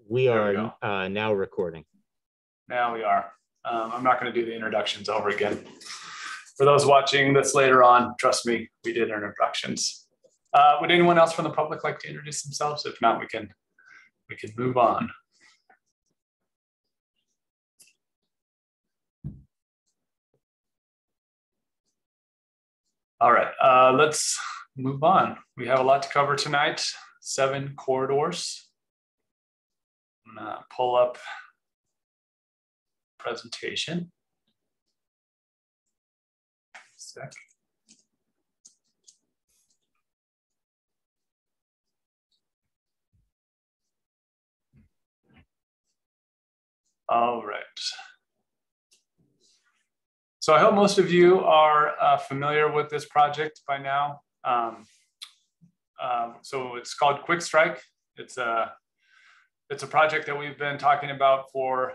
We There we are go. now recording. Now we are. I'm not going to do the introductions over again. For those watching this later on, trust me, we did introductions. Would anyone else from the public like to introduce themselves? If not, we can move on. All right, let's move on. We have a lot to cover tonight. 7 corridors. I'm gonna pull up presentation. Sec. All right. So I hope most of you are familiar with this project by now. So it's called Quick Strike. It's a project that we've been talking about for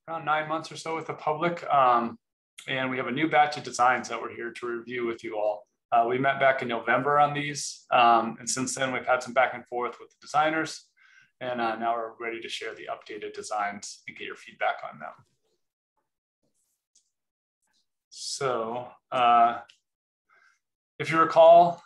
around 9 months or so with the public. And we have a new batch of designs that we're here to review with you all. We met back in November on these. And since then we've had some back and forth with the designers. And now we're ready to share the updated designs and get your feedback on them. So if you recall,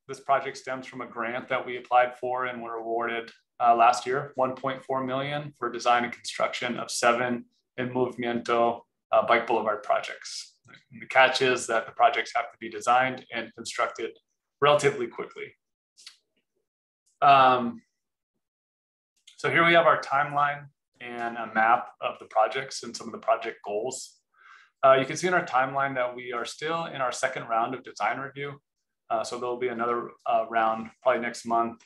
this project stems from a grant that we applied for and were awarded last year, $1.4 million for design and construction of 7 in Movimiento bike boulevard projects. And the catch is that the projects have to be designed and constructed relatively quickly. So here we have our timeline and a map of the projects and some of the project goals. You can see in our timeline that we are still in our 2nd round of design review. So there'll be another round probably next month.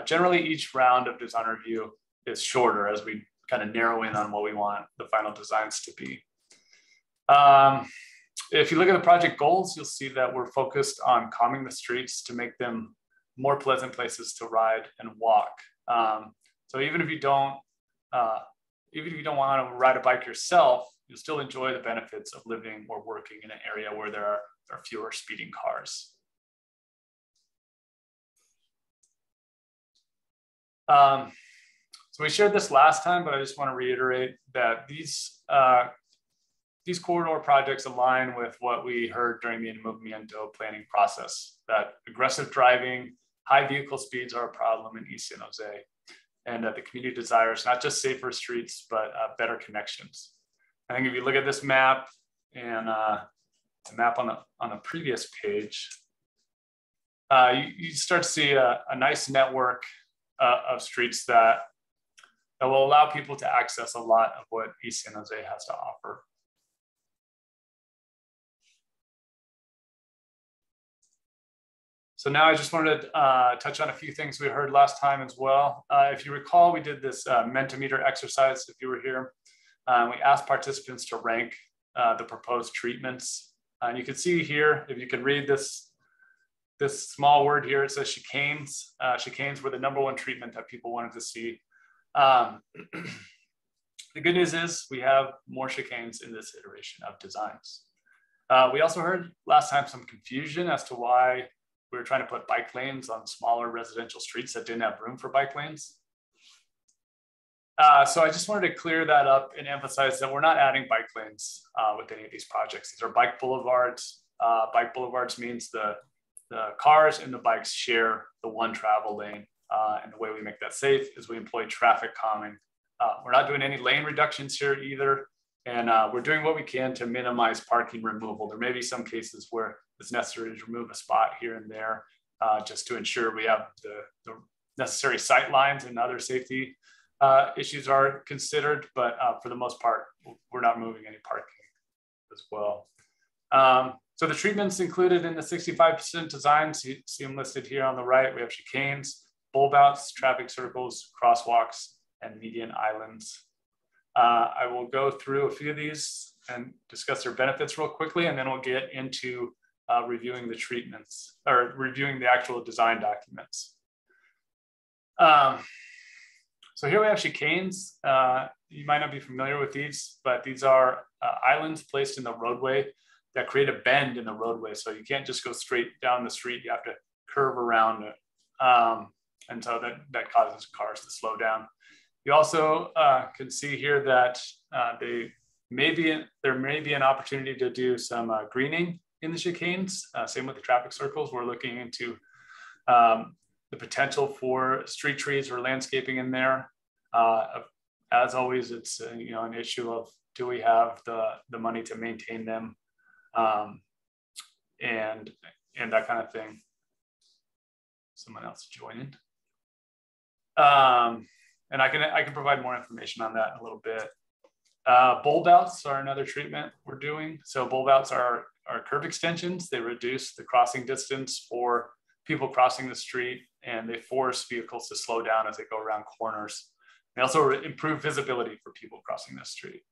Generally, each round of design review is shorter as we kind of narrow in on what we want the final designs to be. If you look at the project goals, you'll see that we're focused on calming the streets to make them more pleasant places to ride and walk. So even if you don't want to ride a bike yourself, you'll still enjoy the benefits of living or working in an area where there are fewer speeding cars. So we shared this last time, but I just want to reiterate that these corridor projects align with what we heard during the Movimiento planning process, that aggressive driving, high vehicle speeds are a problem in East San Jose, and that the community desires not just safer streets, but better connections. I think if you look at this map and the map on the previous page, you start to see a nice network of streets that will allow people to access a lot of what East San Jose has to offer. So now I just wanted to touch on a few things we heard last time as well. If you recall, we did this Mentimeter exercise if you were here. We asked participants to rank the proposed treatments. And you can see here, if you can read this small word here, it says chicanes. Chicanes were the #1 treatment that people wanted to see. The good news is we have more chicanes in this iteration of designs. We also heard last time some confusion as to why we were trying to put bike lanes on smaller residential streets that didn't have room for bike lanes. So I just wanted to clear that up and emphasize that we're not adding bike lanes with any of these projects. These are bike boulevards. Bike boulevards means the cars and the bikes share the one travel lane. And the way we make that safe is we employ traffic calming. We're not doing any lane reductions here either. And we're doing what we can to minimize parking removal. There may be some cases where it's necessary to remove a spot here and there just to ensure we have the necessary sight lines and other safety issues are considered, but for the most part, we're not moving any parking as well. So the treatments included in the 65% designs, you see them listed here on the right. We have chicanes, bulb outs, traffic circles, crosswalks, and median islands. I will go through a few of these and discuss their benefits real quickly, and then we'll get into reviewing the treatments or reviewing the actual design documents. So here we have chicanes. You might not be familiar with these, but these are islands placed in the roadway that create a bend in the roadway. So you can't just go straight down the street, you have to curve around it. And so that causes cars to slow down. You also can see here that there may be an opportunity to do some greening in the chicanes. Same with the traffic circles. We're looking into the potential for street trees or landscaping in there. As always, it's an issue of, do we have the money to maintain them, and that kind of thing. Someone else joining. And I can provide more information on that in a little bit. Bulb outs are another treatment we're doing. So bulb outs are curb extensions. They reduce the crossing distance for people crossing the street, and they force vehicles to slow down as they go around corners. They also improve visibility for people crossing the street.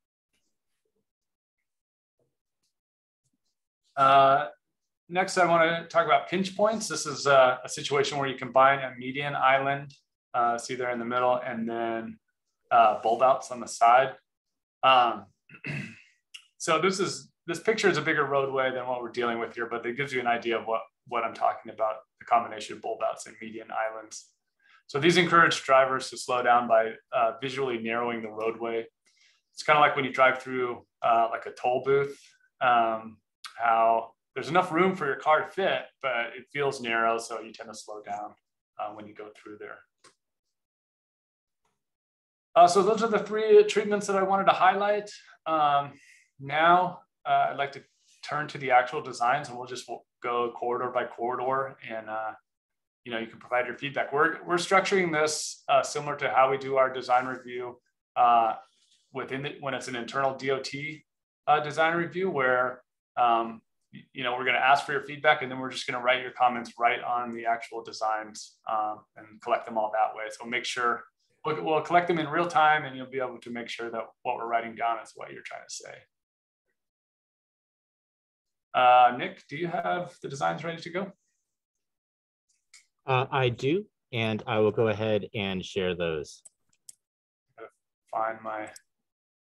Next, I want to talk about pinch points. This is a situation where you combine a median island, see there in the middle, and then bulb outs on the side. So this picture is a bigger roadway than what we're dealing with here, but it gives you an idea of what I'm talking about, the combination of bulb outs and median islands. So these encourage drivers to slow down by visually narrowing the roadway. It's kind of like when you drive through like a toll booth, how there's enough room for your car to fit, but it feels narrow, so you tend to slow down when you go through there. So those are the three treatments that I wanted to highlight. Now I'd like to turn to the actual designs, and we'll just go corridor by corridor, and you can provide your feedback. We're structuring this similar to how we do our design review when it's an internal DOT design review, where we're going to ask for your feedback, and then we're just going to write your comments right on the actual designs and collect them all that way. So make sure we'll collect them in real time, and you'll be able to make sure that what we're writing down is what you're trying to say. Nick, do you have the designs ready to go? I do, and I will go ahead and share those. Find my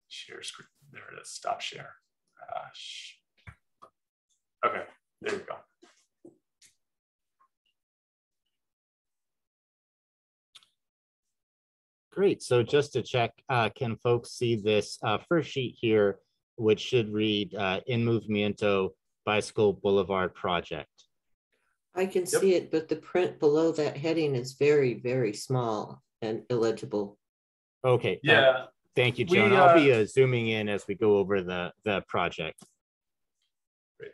share screen. There it is. Stop share. Okay, there we go. Great. So just to check, can folks see this first sheet here, which should read in Movimiento Bicycle Boulevard Project? I can see it, but the print below that heading is very, very small and illegible. Okay. Yeah. Thank you, Joan. I'll be zooming in as we go over the project. Great.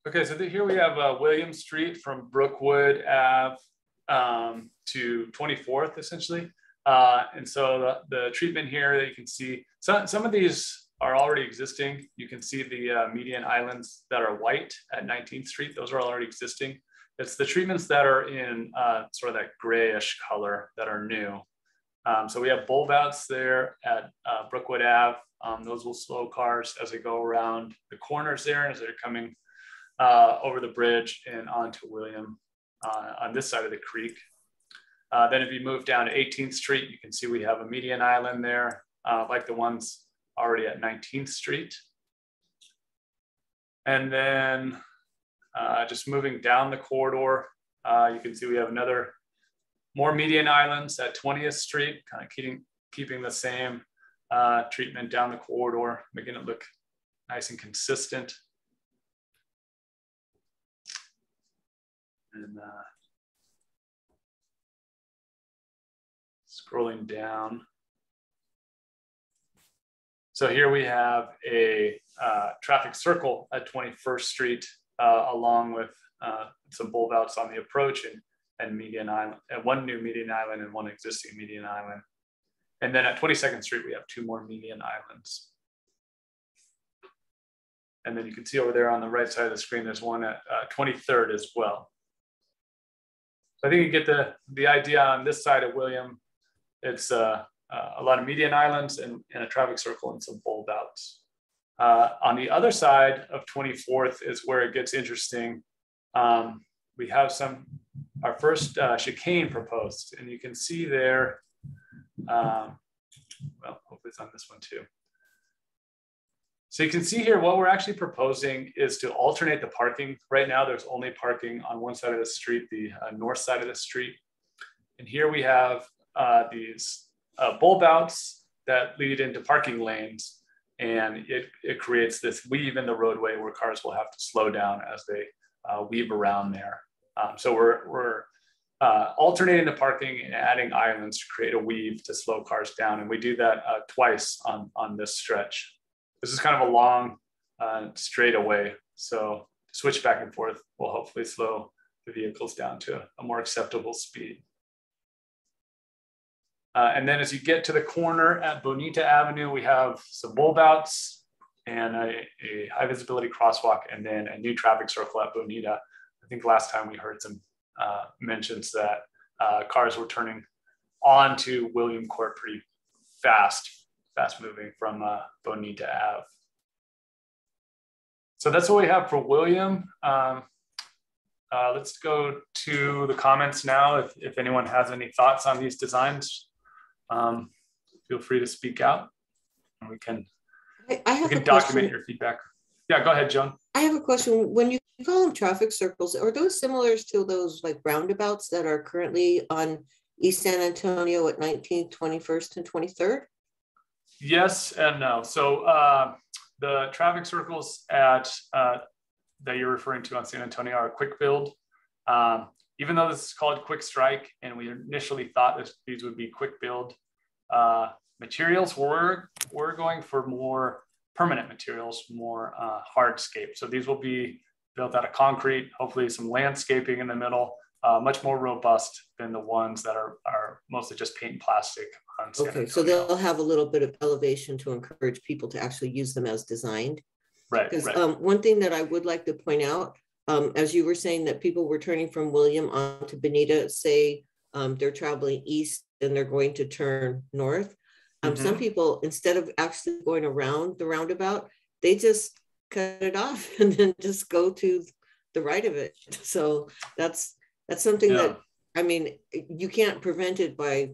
Okay, so here we have William Street from Brookwood Ave to 24th, essentially. And so the treatment here that you can see, some of these are already existing. You can see the median islands that are white at 19th Street. Those are already existing. It's the treatments that are in sort of that grayish color that are new. So we have bulb outs there at Brookwood Ave. Those will slow cars as they go around the corners there, as they're coming over the bridge and onto William on this side of the creek. Then if you move down to 18th Street, you can see we have a median island there, like the ones already at 19th Street. And then just moving down the corridor, you can see we have more median islands at 20th Street, kind of keeping the same treatment down the corridor, making it look nice and consistent. And scrolling down. So here we have a traffic circle at 21st Street, along with some bulb outs on the approach and median island, and one new median island and one existing median island. And then at 22nd Street, we have two more median islands. And then you can see over there on the right side of the screen, there's one at 23rd as well. So I think you get the idea on this side of William. It's a lot of median islands and a traffic circle and some bulb outs. On the other side of 24th is where it gets interesting. We have our first chicane proposed, and you can see there well, hopefully it's on this one too. So you can see here, what we're actually proposing is to alternate the parking. Right now, there's only parking on one side of the street, the north side of the street. And here we have these bulb outs that lead into parking lanes. And it creates this weave in the roadway where cars will have to slow down as they weave around there. So we're alternating the parking and adding islands to create a weave to slow cars down. And we do that twice on this stretch. This is kind of a long straightaway. So to switch back and forth will hopefully slow the vehicles down to a more acceptable speed. And then as you get to the corner at Bonita Avenue, we have some bulb outs and a high visibility crosswalk, and then a new traffic circle at Bonita. I think last time we heard some mentions that cars were turning onto William Court pretty fast moving from Bonita Ave. So that's what we have for William. Let's go to the comments now. If anyone has any thoughts on these designs, feel free to speak out, and we can document your feedback. Yeah, go ahead, Joan. I have a question. When you call them traffic circles, are those similar to those like roundabouts that are currently on East San Antonio at 19th, 21st, and 23rd? Yes and no. So the traffic circles at that you're referring to on San Antonio are quick build. Even though this is called quick strike, and we initially thought these would be quick build materials, we're going for more permanent materials, more hardscape. So these will be built out of concrete, hopefully some landscaping in the middle, much more robust than the ones that are mostly just paint and plastic. Okay, so they'll have a little bit of elevation to encourage people to actually use them as designed. Right. Because right. One thing that I would like to point out, as you were saying that people were turning from William onto Bonita, say they're traveling east and they're going to turn north. Some people, instead of actually going around the roundabout, they just cut it off and then just go to the right of it. So that's something that, I mean, you can't prevent it by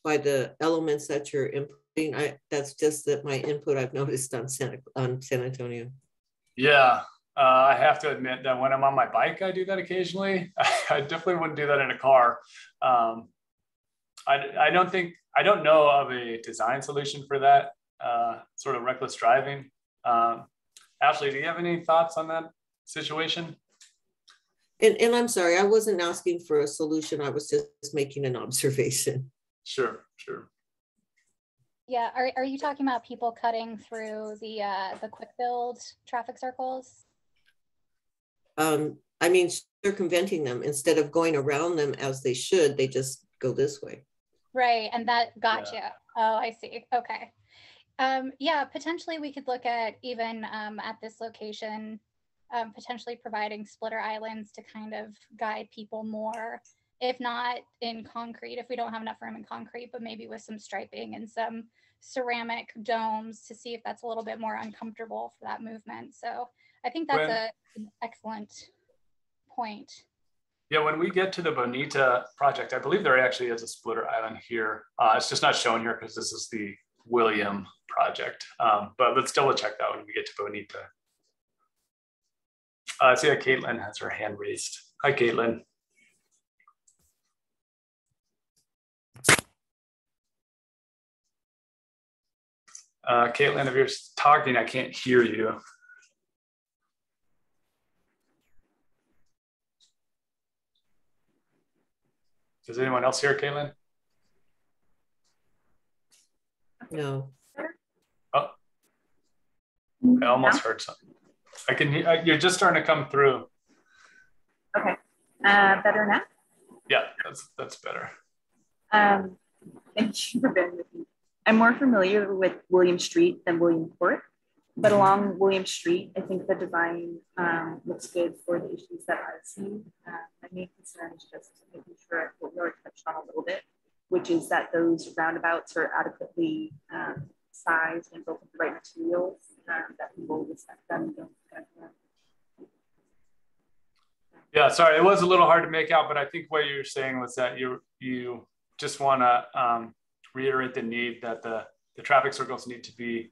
the elements that you're inputting. That's just that my input I've noticed on San Antonio. Yeah, I have to admit that when I'm on my bike, I do that occasionally. I definitely wouldn't do that in a car. I don't know of a design solution for that sort of reckless driving. Ashley, do you have any thoughts on that situation? And I'm sorry, I wasn't asking for a solution. I was just making an observation. Sure. Yeah, are you talking about people cutting through the quick build traffic circles? I mean, circumventing them instead of going around them as they should, they just go this way. Right, and that got you. Oh, I see. Okay. Yeah, potentially we could look at even at this location, potentially providing splitter islands to kind of guide people more, if not in concrete, if we don't have enough room in concrete, but maybe with some striping and some ceramic domes to see if that's a little bit more uncomfortable for that movement. So I think that's an excellent point. Yeah, when we get to the Bonita project, I believe there actually is a splitter island here. It's just not shown here because this is the William project. But let's double check that when we get to Bonita. I see that Caitlin has her hand raised. Hi, Caitlin. Caitlin, if you're talking, I can't hear you. Does anyone else hear Caitlin? No. Oh, I almost heard something. I can hear, you're just starting to come through. Okay, better now? Yeah, that's better. Thank you for bearing with me. I'm more familiar with William Street than William Court, but along William Street, I think the design looks good for the issues that I see. My main concern is just making sure what we already touched on a little bit, which is that those roundabouts are adequately sized and built with the right materials, that people respect them and don't kind of, Yeah, sorry, it was a little hard to make out, but I think what you were saying was that you just want to reiterate the need that the traffic circles need to be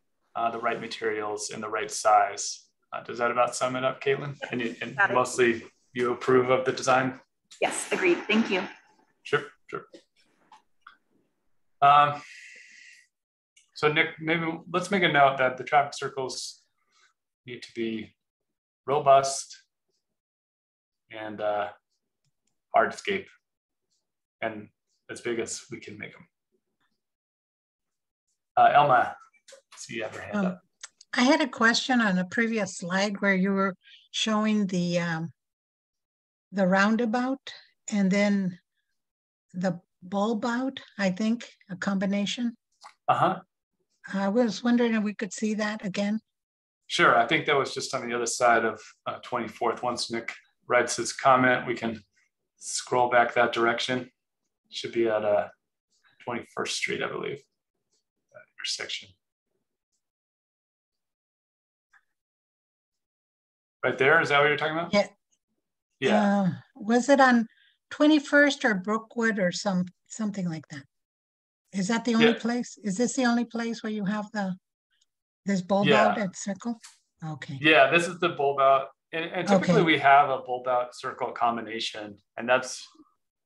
the right materials and the right size. Does that about sum it up, Caitlin? And mostly you approve of the design? Yes, agreed. Thank you. Sure. So Nick, maybe let's make a note that the traffic circles need to be robust and hardscape, and as big as we can make them. Elma, see you have your hand up. I had a question on a previous slide where you were showing the roundabout and then the bulb out, I think, a combination. I was wondering if we could see that again. Sure, I think that was just on the other side of 24th. Once Nick writes his comment, we can scroll back that direction. It should be at 21st Street, I believe, that intersection. Right there, is that what you're talking about? Yeah. Yeah. Was it on 21st or Brookwood or something like that? Is that the only place? Is this the only place where you have this bulb out at circle? Okay. Yeah, this is the bulb out. And typically we have a bulb out circle combination, and that's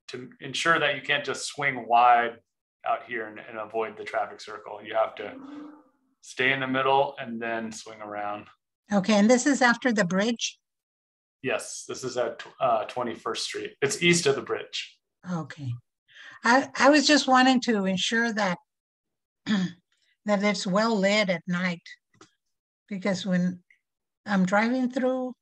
to ensure that you can't just swing wide out here and avoid the traffic circle. You have to stay in the middle and then swing around. Okay, and this is after the bridge? Yes, this is at 21st Street. It's east of the bridge. Okay. I was just wanting to ensure that that it's well lit at night, because when I'm driving through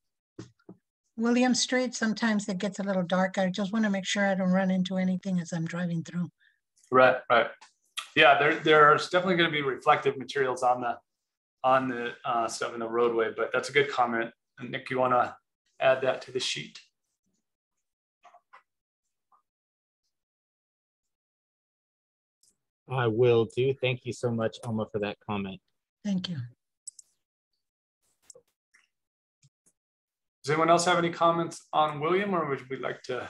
William Street, sometimes it gets a little dark. I just want to make sure I don't run into anything as I'm driving through. Right. Yeah, there's definitely going to be reflective materials on the stuff in the roadway, but that's a good comment. And Nick, you want to add that to the sheet? I will do. Thank you so much, Elma, for that comment. Thank you. Does anyone else have any comments on William, or would we like to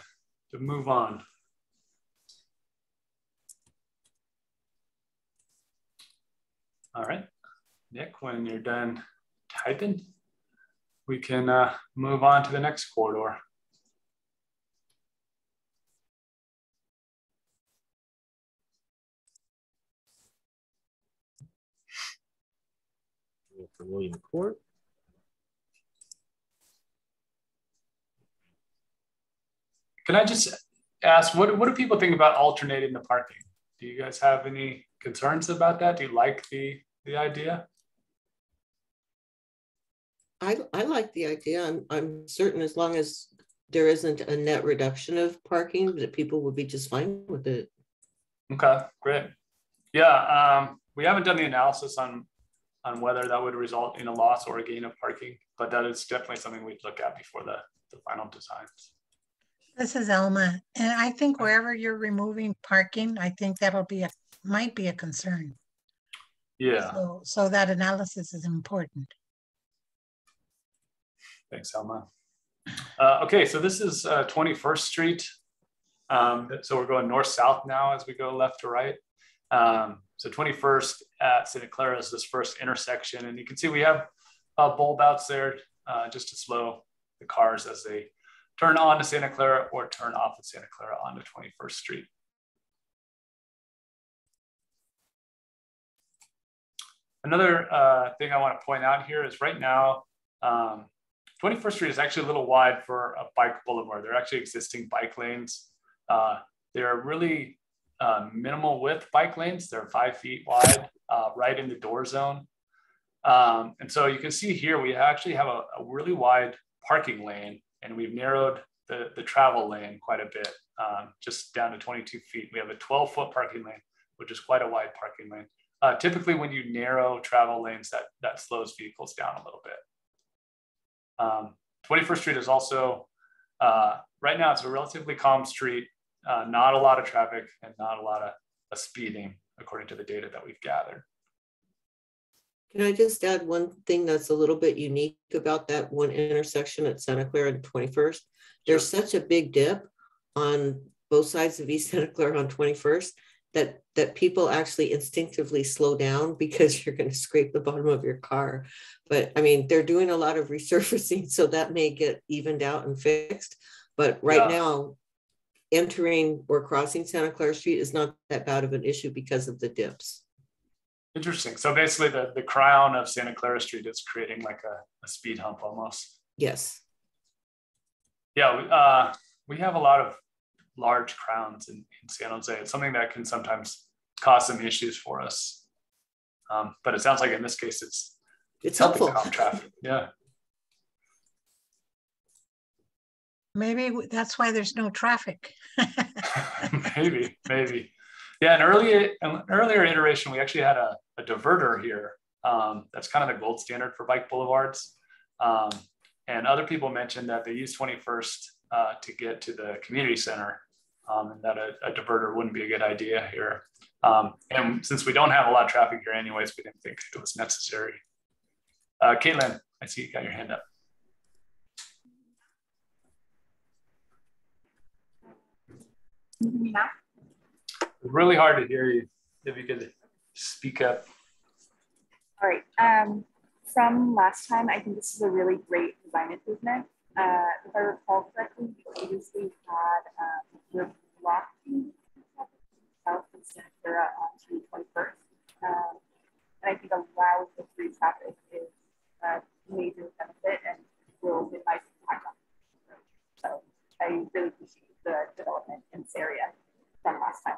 move on? All right, Nick, when you're done typing, we can move on to the next corridor. For William Court. Can I just ask, what do people think about alternating the parking? Do you guys have any concerns about that? Do you like the idea? I like the idea. I'm certain as long as there isn't a net reduction of parking, that people would be just fine with it. Okay, great. Yeah, we haven't done the analysis on whether that would result in a loss or a gain of parking, but that is definitely something we'd look at before the final designs. This is Elma, and I think wherever you're removing parking, I think that'll be might be a concern. Yeah. So that analysis is important. Thanks, Elma. Okay, so this is 21st Street. So we're going north-south now as we go left to right. So 21st at Santa Clara is this first intersection, and you can see we have bulb outs there just to slow the cars as they turn on to Santa Clara or turn off of Santa Clara onto 21st Street. Another thing I want to point out here is right now, 21st Street is actually a little wide for a bike boulevard. There are actually existing bike lanes. They're really minimal width bike lanes. They're 5 feet wide, right in the door zone. And so you can see here, we actually have a really wide parking lane, and we've narrowed the travel lane quite a bit, just down to 22 feet. We have a 12-foot parking lane, which is quite a wide parking lane. Typically, when you narrow travel lanes, that slows vehicles down a little bit. 21st Street is also, right now, it's a relatively calm street, not a lot of traffic and not a lot of speeding, according to the data that we've gathered. Can I just add one thing that's a little bit unique about that one intersection at Santa Clara and 21st? There's such a big dip on both sides of East Santa Clara on 21st that people actually instinctively slow down because you're going to scrape the bottom of your car. But I mean, they're doing a lot of resurfacing, so that may get evened out and fixed. But right now, entering or crossing Santa Clara Street is not that bad of an issue because of the dips. Interesting. So basically the crown of Santa Clara Street is creating like a speed hump almost. Yes. Yeah, we have a lot of large crowns in San Jose. It's something that can sometimes cause some issues for us. But it sounds like in this case, it's helping calm traffic. Yeah. Maybe that's why there's no traffic. maybe. Yeah, an earlier iteration, we actually had a diverter here. That's kind of the gold standard for bike boulevards. And other people mentioned that they use 21st to get to the community center, and that a diverter wouldn't be a good idea here. And since we don't have a lot of traffic here anyways, we didn't think it was necessary. Caitlin, I see you got your hand up. Can you hear me now? Really hard to hear you. If you could speak up. All right. From last time, I think this is a really great design improvement. If I recall correctly, we previously had we're blocking south of Santa Clara onto 21st. And I think allowing the free traffic is a major benefit and will minimize impact on the road. So I really appreciate the development in this area from last time.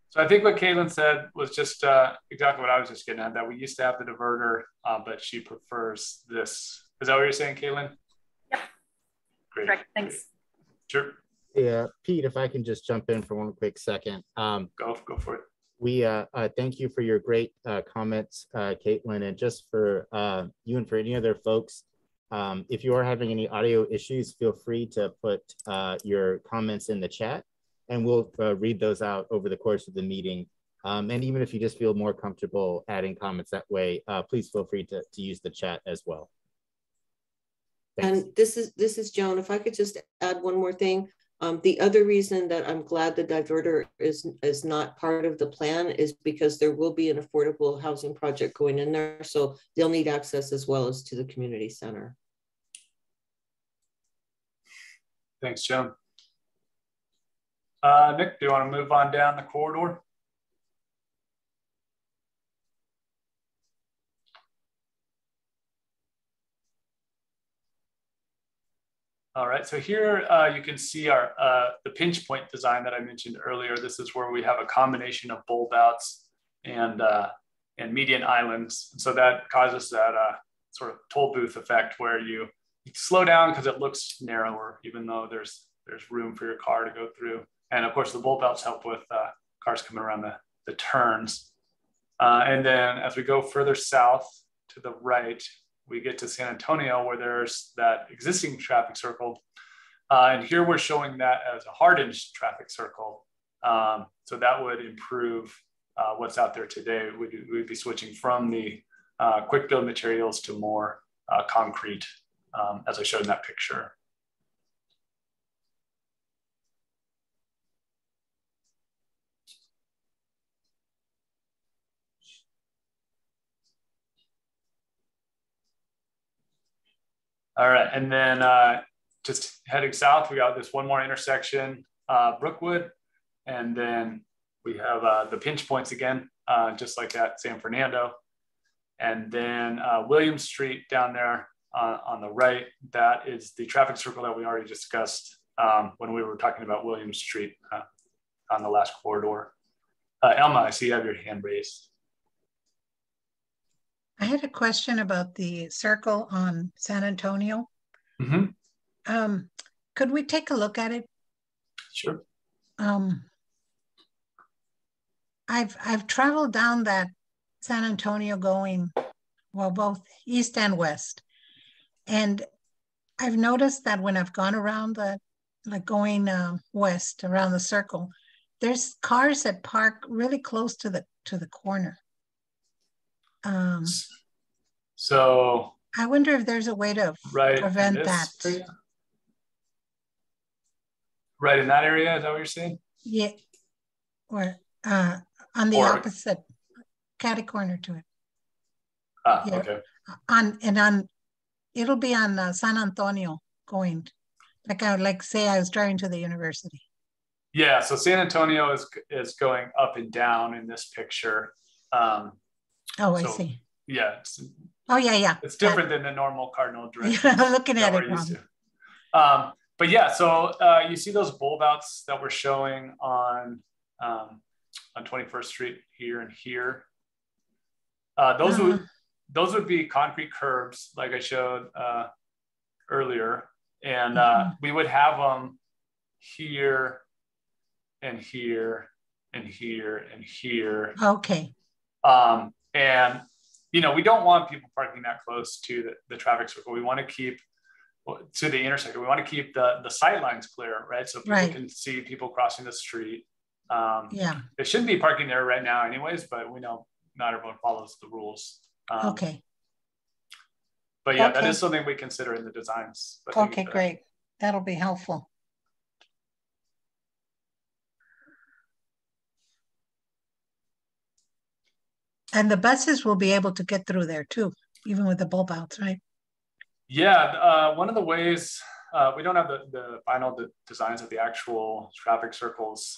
So I think what Caitlin said was just exactly what I was just getting at, that we used to have the diverter, but she prefers this. Is that what you're saying, Caitlin? Yep. Great. Correct. Thanks. Sure. Yeah, Pete, if I can just jump in for one quick second. Go for it. We thank you for your great comments, Caitlin, and just for you and for any other folks. If you are having any audio issues, feel free to put your comments in the chat, and we'll read those out over the course of the meeting. And even if you just feel more comfortable adding comments that way, please feel free to use the chat as well. Thanks. And this is Joan. If I could just add one more thing. The other reason that I'm glad the diverter is not part of the plan is because there will be an affordable housing project going in there. So they'll need access as well as to the community center. Thanks, Joan. Nick, do you want to move on down the corridor? All right, so here you can see our the pinch point design that I mentioned earlier. This is where we have a combination of bulb outs and median islands. So that causes that sort of toll booth effect where you slow down because it looks narrower, even though there's room for your car to go through. And of course, the bulb outs help with cars coming around the turns. And then as we go further south to the right, we get to San Antonio where there's that existing traffic circle. And here we're showing that as a hardened traffic circle. So that would improve what's out there today. We'd be switching from the quick build materials to more concrete, as I showed in that picture. All right, and then just heading south, we got this one more intersection, Brookwood, and then we have the pinch points again, just like at San Fernando. And then Williams Street down there on the right, that is the traffic circle that we already discussed when we were talking about Williams Street on the last corridor. Elma, I see you have your hand raised. I had a question about the circle on San Antonio. Mm-hmm. Could we take a look at it? Sure. I've traveled down that San Antonio going, well, both east and west. And I've noticed that when I've gone around going west around the circle, there's cars that park really close to the corner. So I wonder if there's a way to prevent that. Area? Right in that area, is that what you're saying? Yeah. or on the opposite catty corner to it. Yeah. Okay. It'll be on San Antonio going, like say I was driving to the university. Yeah, so San Antonio is going up and down in this picture. I see. Yeah. Yeah. It's different than the normal cardinal direction. I'm looking at it wrong. But yeah, so you see those bulb outs that we're showing on 21st Street here and here. Those would be concrete curbs, like I showed earlier, and we would have them here and here and here and here. Okay. And we don't want people parking that close to the traffic circle. We want to keep to the intersection. We want to keep the sight lines clear, right? So people can see people crossing the street. They shouldn't be parking there right now anyways, but we know not everyone follows the rules. Okay. But yeah, that is something we consider in the designs. Okay, great. That'll be helpful. And the buses will be able to get through there too, even with the bulb outs, right? Yeah, one of the ways, we don't have the final designs of the actual traffic circles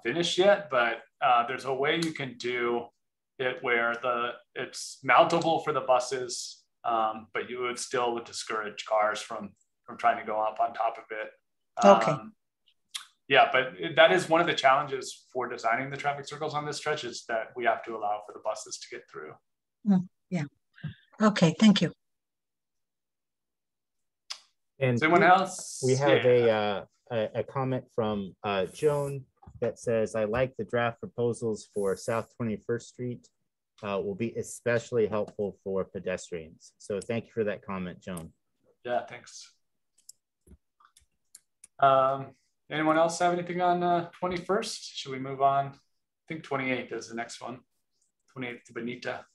finished yet, but there's a way you can do it where it's mountable for the buses, but you would still discourage cars from trying to go up on top of it. Okay. Yeah, but that is one of the challenges for designing the traffic circles on this stretch, is that we have to allow for the buses to get through. Yeah. Okay, thank you. And anyone else? We have a comment from Joan that says, I like the draft proposals for South 21st Street. Will be especially helpful for pedestrians. So thank you for that comment, Joan. Yeah, thanks. Anyone else have anything on 21st? Should we move on? I think 28th is the next one. 28th to Bonita.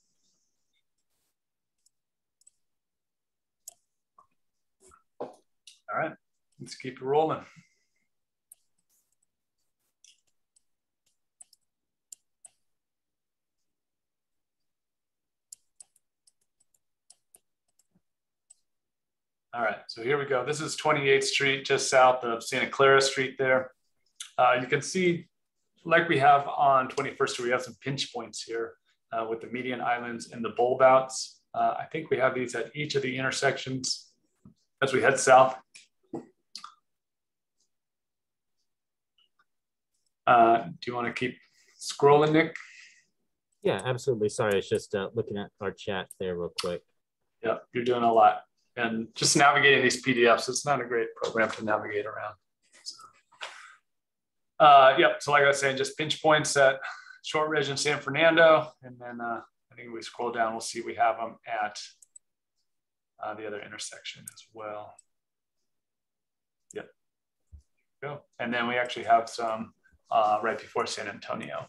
All right, let's keep it rolling. All right, so here we go. This is 28th Street, just south of Santa Clara Street there. You can see, like we have on 21st Street, we have some pinch points here with the median islands and the bulb outs. I think we have these at each of the intersections as we head south. Do you want to keep scrolling, Nick? Yeah, absolutely. Sorry, it's just looking at our chat there real quick. Yeah, you're doing a lot. And just navigating these PDFs, it's not a great program to navigate around. So like I was saying, just pinch points at Short Ridge and San Fernando. And then I think if we scroll down, we'll see we have them at the other intersection as well. Yep. Go. And then we actually have some right before San Antonio.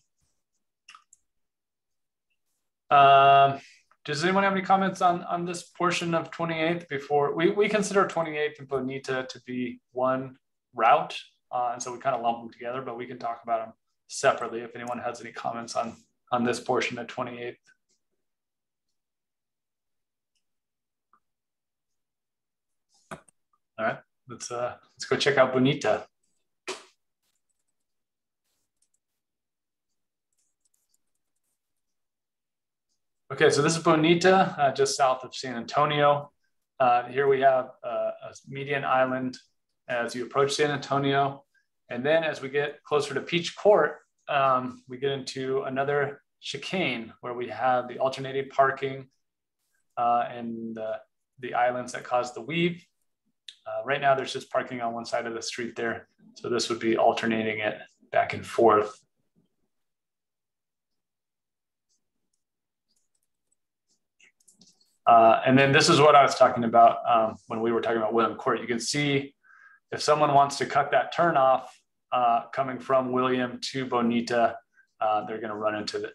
Does anyone have any comments on this portion of 28th before? We consider 28th and Bonita to be one route. And so we kind of lump them together, but we can talk about them separately if anyone has any comments on this portion of 28th. All right, let's go check out Bonita. Okay, so this is Bonita, just south of San Antonio. Here we have a median island as you approach San Antonio. And then as we get closer to Peach Court, we get into another chicane where we have the alternating parking and the islands that cause the weave. Right now, there's just parking on one side of the street there. So this would be alternating it back and forth. And then this is what I was talking about when we were talking about William Court. You can see if someone wants to cut that turn off coming from William to Bonita, they're going to run into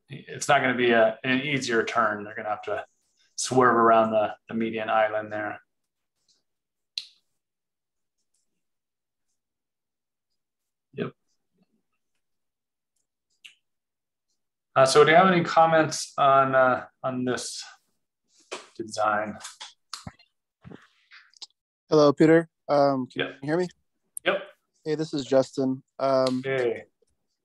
it's not going to be an easier turn. They're going to have to swerve around the median island there. Yep. So do you have any comments on this design? Hello, Peter. Can Yep. you hear me? Yep. Hey, this is Justin. Hey.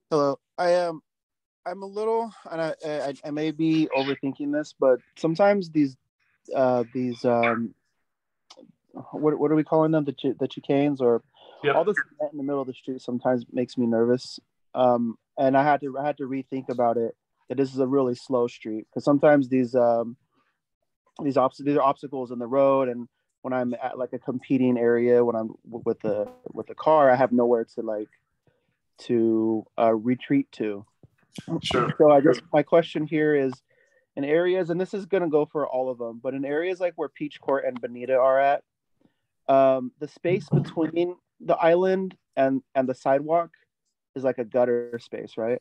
Hello. I'm a little, and I may be overthinking this, but sometimes these what are we calling them? The chicanes, or Yep. all this cement in the middle of the street sometimes makes me nervous. And I had to rethink about it, that this is a really slow street, because sometimes these are obstacles in the road, and when I'm at like a competing area, when I'm with the car, I have nowhere to retreat to. Sure. So I guess my question here is, in areas, and this is going to go for all of them, but in areas like where Peach Court and Bonita are at, the space between the island and the sidewalk is like a gutter space, right?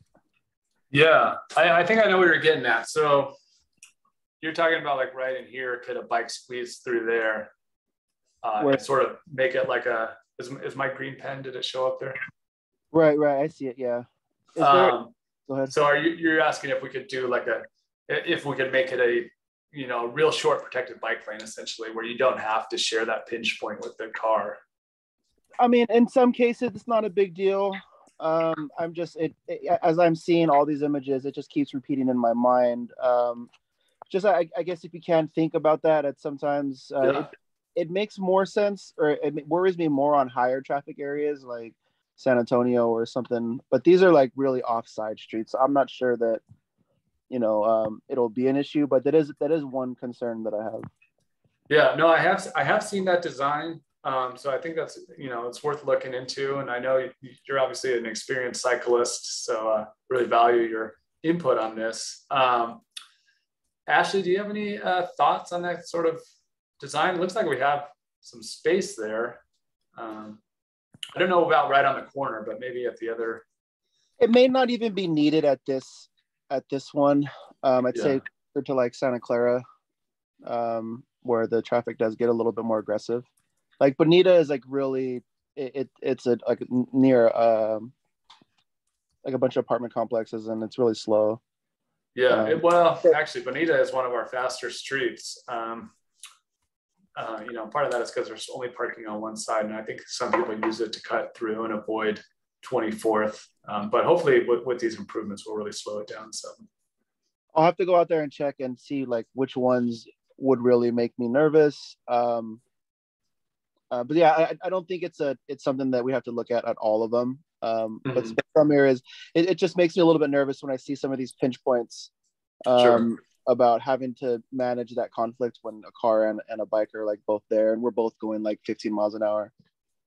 Yeah, I think I know what you're getting at. So you're talking about like right in here, could a bike squeeze through there and sort of make it like a, is my green pen, did it show up there? Right, I see it, yeah. Go ahead. So you're asking if we could do like if we could make it a, real short protected bike lane, essentially, where you don't have to share that pinch point with the car. I mean, in some cases, it's not a big deal. I'm just, as I'm seeing all these images, it just keeps repeating in my mind. I guess if you can think about that, at sometimes it makes more sense, or it worries me more on higher traffic areas like San Antonio or something. But these are like really offside streets. So I'm not sure that it'll be an issue, but that is one concern that I have. Yeah, no, I have seen that design. So I think that's, it's worth looking into. And I know you're obviously an experienced cyclist, so really value your input on this. Ashley, do you have any thoughts on that sort of design? It looks like we have some space there. I don't know about right on the corner, but maybe at the other. It may not even be needed at this one. I'd say to like Santa Clara, where the traffic does get a little bit more aggressive. Like Bonita is like really, it's like near like a bunch of apartment complexes, and it's really slow. Yeah, actually, Bonita is one of our faster streets. Part of that is because there's only parking on one side, and I think some people use it to cut through and avoid 24th. But hopefully, with these improvements, we'll really slow it down some. I'll have to go out there and check and see like which ones would really make me nervous. But yeah, I don't think it's something that we have to look at all of them. But some areas, it just makes me a little bit nervous when I see some of these pinch points about having to manage that conflict when a car and a bike are like both there, and we're both going like 15 miles an hour.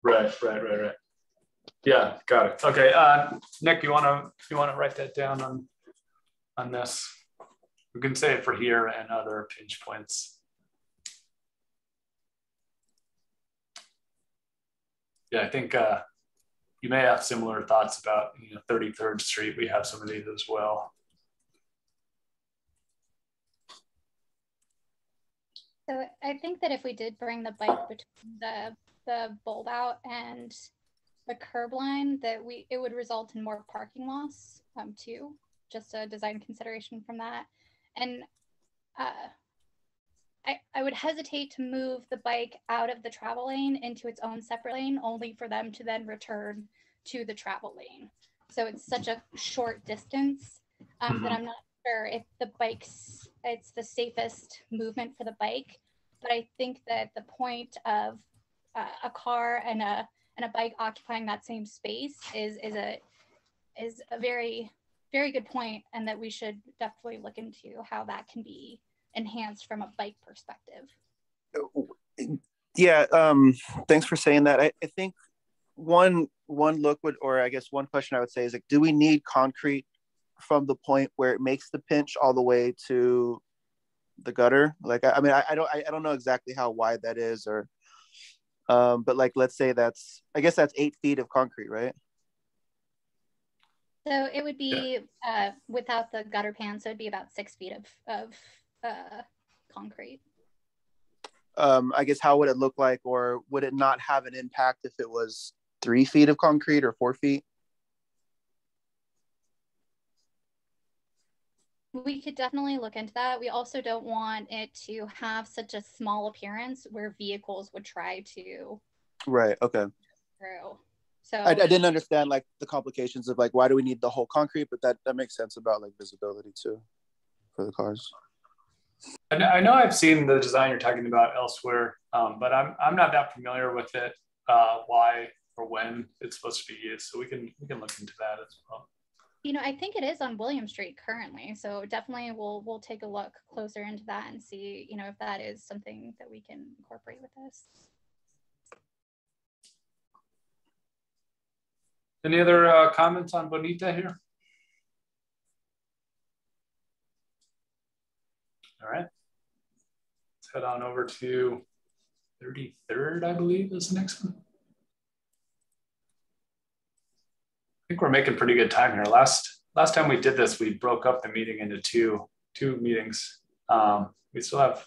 Right. Yeah, got it. Okay, Nick, you want to write that down on this? We can say it for here and other pinch points. Yeah, I think you may have similar thoughts about 33rd Street. We have some of these as well. So I think that if we did bring the bike between the bulb out and the curb line, that it would result in more parking loss too. Just a design consideration from that. And I would hesitate to move the bike out of the travel lane into its own separate lane, only for them to then return to the travel lane. So it's such a short distance that I'm not sure if it's the safest movement for the bike. But I think that the point of a car and a bike occupying that same space is a very, very good point, and that we should definitely look into how that can be enhanced from a bike perspective. Yeah, thanks for saying that. I think one look would, or I guess one question I would say is like, do we need concrete from the point where it makes the pinch all the way to the gutter? Like, I mean, I don't know exactly how wide that is, or but like, let's say I guess that's 8 feet of concrete, right? So it would be without the gutter pan, so it'd be about 6 feet of concrete. I guess how would it look like, or would it not have an impact if it was 3 feet of concrete or 4 feet? We could definitely look into that. We also don't want it to have such a small appearance where vehicles would try to Right. Okay. through. So I didn't understand like the complications of like why do we need the whole concrete, but that makes sense about like visibility too for the cars. I know I've seen the design you're talking about elsewhere, but I'm not that familiar with it. Why or when it's supposed to be used, so we can look into that as well. You know, I think it is on William Street currently, so definitely we'll take a look closer into that and see, you know, if that is something that we can incorporate with this. Any other comments on Bonita here? All right, let's head on over to 33rd, I believe is the next one. I think we're making pretty good time here. Last time we did this, we broke up the meeting into two meetings. We still have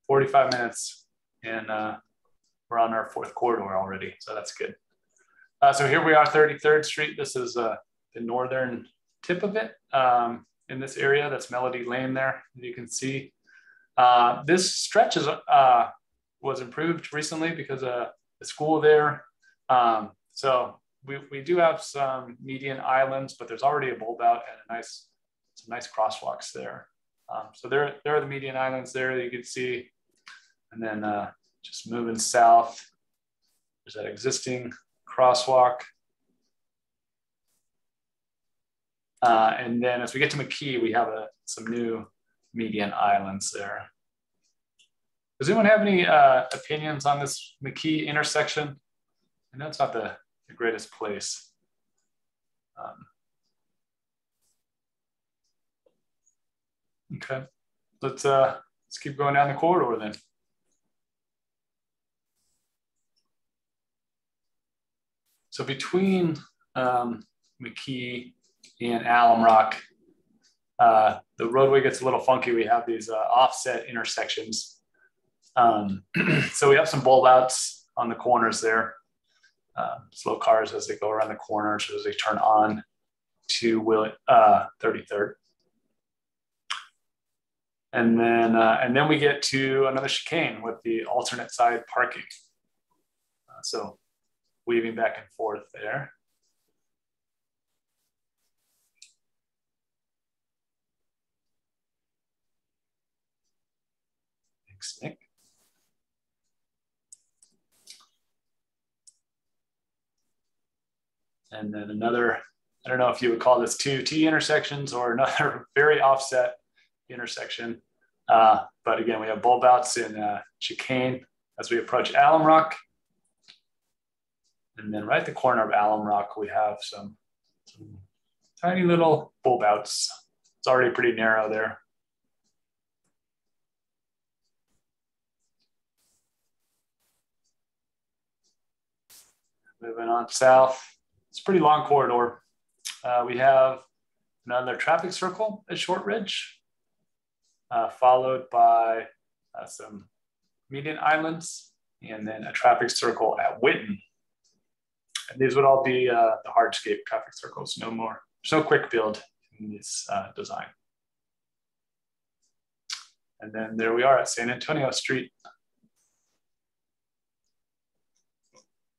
45 minutes and we're on our fourth corridor already, so that's good. So here we are, 33rd Street. This is the northern tip of it in this area. That's Melody Lane there, as you can see. This stretch was improved recently because of the school there. So we do have some median islands, but there's already a bulb out and some nice crosswalks there. So there are the median islands there that you can see. And then just moving south, there's that existing crosswalk. And then as we get to McKee, we have some new median islands there. Does anyone have any opinions on this McKee intersection? I know it's not the greatest place. Okay, let's keep going down the corridor then. So between McKee and Alum Rock, the roadway gets a little funky. We have these offset intersections. So we have some bulb outs on the corners there. Slow cars as they go around the corners as they turn on to 33rd. And then we get to another chicane with the alternate side parking. So weaving back and forth there. Thanks, Nick. And then another, I don't know if you would call this two T intersections or another very offset intersection. But again, we have bulb outs in chicane as we approach Alum Rock. And then right at the corner of Alum Rock, we have some tiny little bulb outs. It's already pretty narrow there. Moving on south, it's a pretty long corridor. We have another traffic circle at Shortridge, followed by some median islands, and then a traffic circle at Whitten. And these would all be the hardscape traffic circles. No more, there's no quick build in this design. And then there we are at San Antonio Street.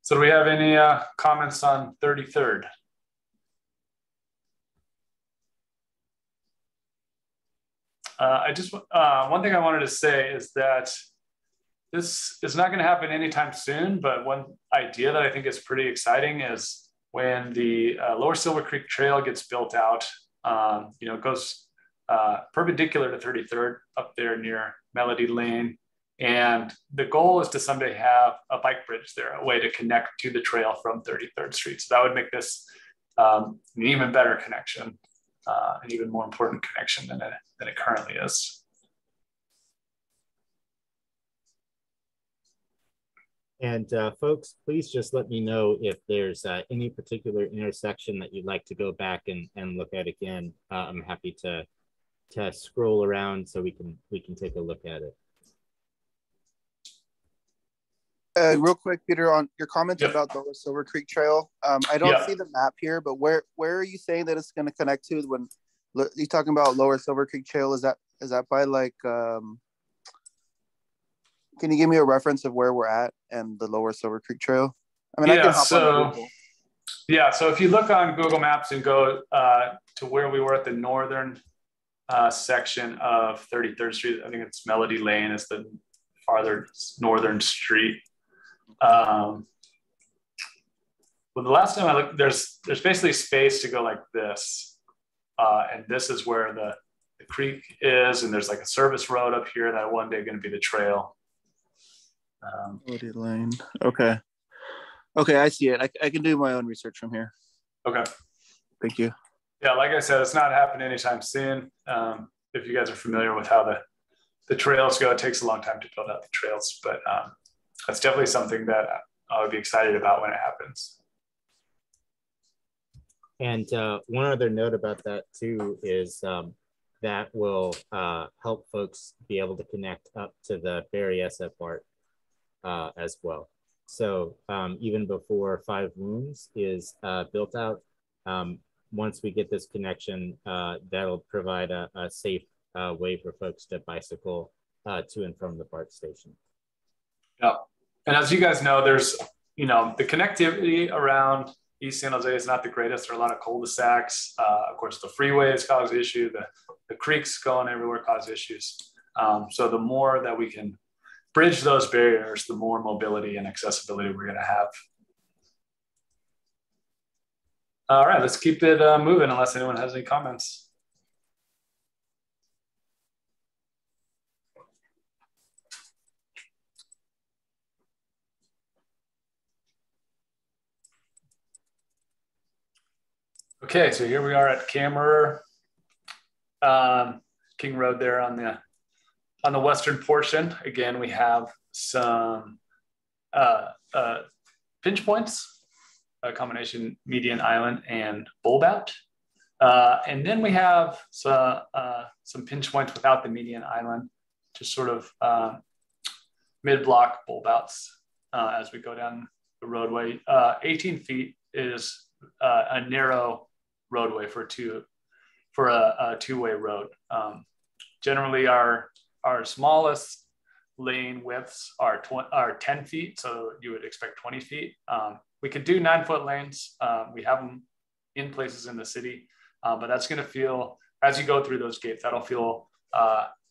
So do we have any comments on 33rd? I just, one thing I wanted to say is that this is not going to happen anytime soon, but one idea that I think is pretty exciting is when the Lower Silver Creek Trail gets built out, you know, it goes perpendicular to 33rd up there near Melody Lane. And the goal is to someday have a bike bridge there, a way to connect to the trail from 33rd Street. So that would make this an even better connection, an even more important connection than it currently is. And folks, please just let me know if there's any particular intersection that you'd like to go back and look at again. I'm happy to scroll around so we can take a look at it. Real quick, Peter, on your comments about the Silver Creek Trail, I don't see the map here, but where are you saying that it's going to connect to You talking about Lower Silver Creek Trail? Is that by like? Can you give me a reference of where we're at and the Lower Silver Creek Trail? I mean, I can hop on Google. Yeah, so if you look on Google Maps and go to where we were at the northern section of 33rd Street, I think it's Melody Lane is the farther northern street. Well, the last time I looked, there's basically space to go like this. And this is where the creek is, and there's like a service road up here that one day going to be the trail. Melody Lane. Okay. Okay, I see it. I can do my own research from here. Okay. Thank you. Yeah, like I said, it's not happening anytime soon. If you guys are familiar with how the trails go, it takes a long time to build out the trails, but that's definitely something that I would be excited about when it happens. And one other note about that too is that will help folks be able to connect up to the Barry SF Art as well. So even before Five Wounds is built out, once we get this connection, that'll provide a safe way for folks to bicycle to and from the BART station. Yeah, and as you guys know, there's, the connectivity around East San Jose is not the greatest. There are a lot of cul-de-sacs. Of course, the freeways cause issue. The creeks going everywhere cause issues. So the more that we can bridge those barriers, the more mobility and accessibility we're going to have. All right, let's keep it moving unless anyone has any comments. Okay, so here we are at Kammerer, King Road there on the western portion. Again, we have some pinch points, a combination median island and bulb out. And then we have some pinch points without the median island, just sort of mid-block bulb outs as we go down the roadway. 18 feet is a narrow roadway for a two-way road. Generally, our smallest lane widths are 10 feet, so you would expect 20 feet. We could do 9-foot lanes. We have them in places in the city, but that's going to feel, as you go through those gates, that'll feel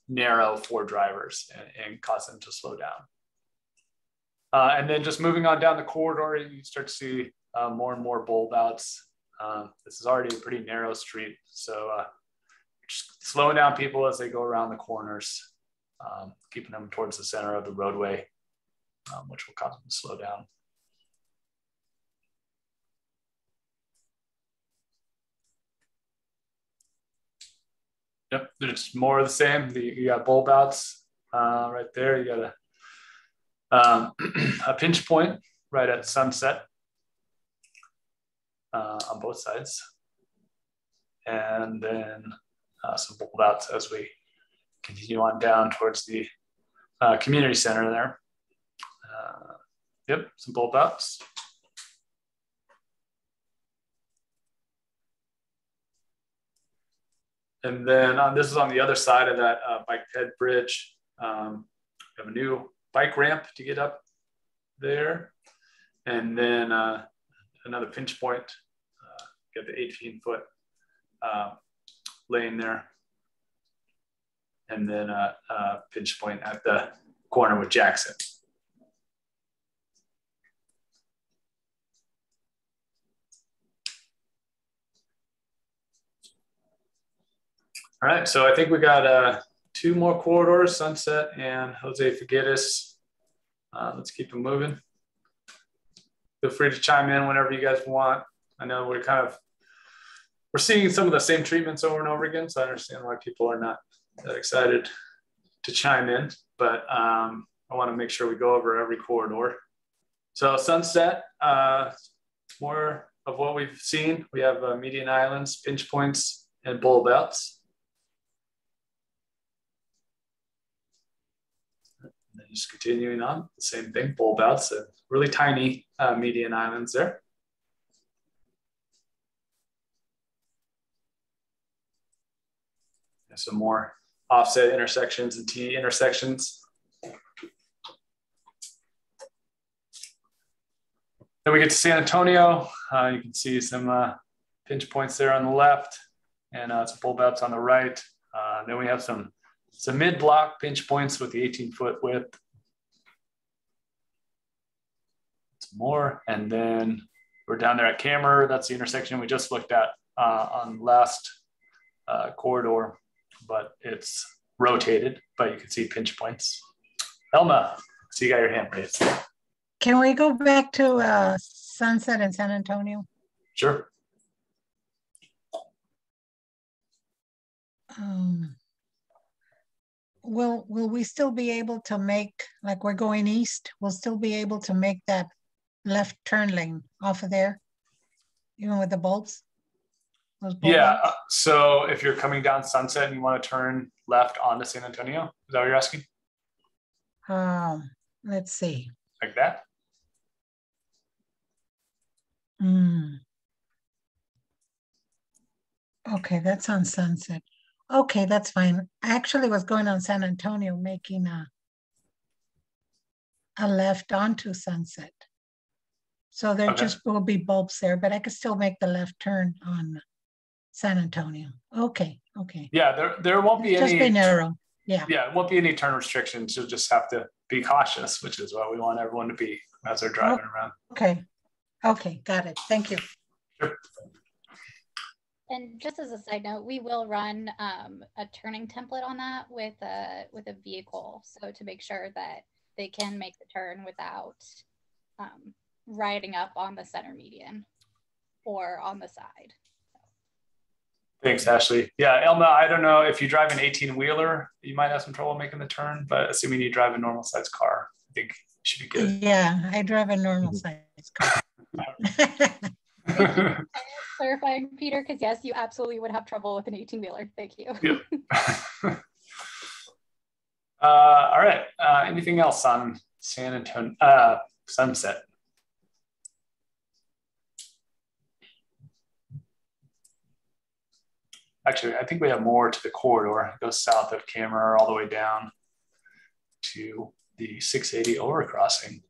narrow for drivers and cause them to slow down. And then just moving on down the corridor, you start to see more and more bulb outs. This is already a pretty narrow street, so just slowing down people as they go around the corners, keeping them towards the center of the roadway, which will cause them to slow down. Yep, there's more of the same. You got bulb outs right there. You got a pinch point right at Sunset on both sides. And then some bulb outs as we continue on down towards the community center there. Yep, some bulb outs. And then this is on the other side of that bike ped bridge. We have a new bike ramp to get up there. And then another pinch point, get the 18-foot lane there. And then a pinch point at the corner with Jackson. All right, so I think we got 2 more corridors, Sunset and Jose Figueres. Let's keep them moving. Feel free to chime in whenever you guys want. I know we're seeing some of the same treatments over and over again, so I understand why people are not that excited to chime in, but I want to make sure we go over every corridor. So Sunset, more of what we've seen. We have median islands, pinch points, and bulb outs. And then just continuing on, the same thing, bulb outs, and really tiny median islands there. some more offset intersections and T intersections. Then we get to San Antonio. You can see some pinch points there on the left and some bulb outs on the right. Then we have some mid-block pinch points with the 18-foot width. Some more, and then we're down there at Camera. That's the intersection we just looked at on last corridor, but it's rotated, but you can see pinch points. Elma, so you got your hand raised. Can we go back to Sunset in San Antonio? Sure. Will we still be able to make, like we're going east, we'll still be able to make that left turn lane off of there, even with the bulbs? Yeah, so if you're coming down Sunset and you want to turn left onto San Antonio, is that what you're asking? Let's see. Like that? Okay, that's on Sunset. Okay, that's fine. I actually was going on San Antonio, making a left onto Sunset. So there just will be bulbs there, but I could still make the left turn on San Antonio. Okay. Yeah, there won't be any. Just be narrow. Yeah. Yeah, it won't be any turn restrictions. You'll just have to be cautious, which is what we want everyone to be as they're driving around. Okay, got it. Thank you. Sure. And just as a side note, we will run a turning template on that with a vehicle, so to make sure that they can make the turn without riding up on the center median or on the side. Thanks, Ashley. Yeah, Elma, I don't know if you drive an 18-wheeler, you might have some trouble making the turn, but assuming you drive a normal size car, I think you should be good. Yeah, I drive a normal size car. Clarifying, Peter, because yes, you absolutely would have trouble with an 18-wheeler. Thank you. Yep. All right. Anything else on San Antonio Sunset? Actually, I think we have more to the corridor. It goes south of Camera all the way down to the 680 overcrossing.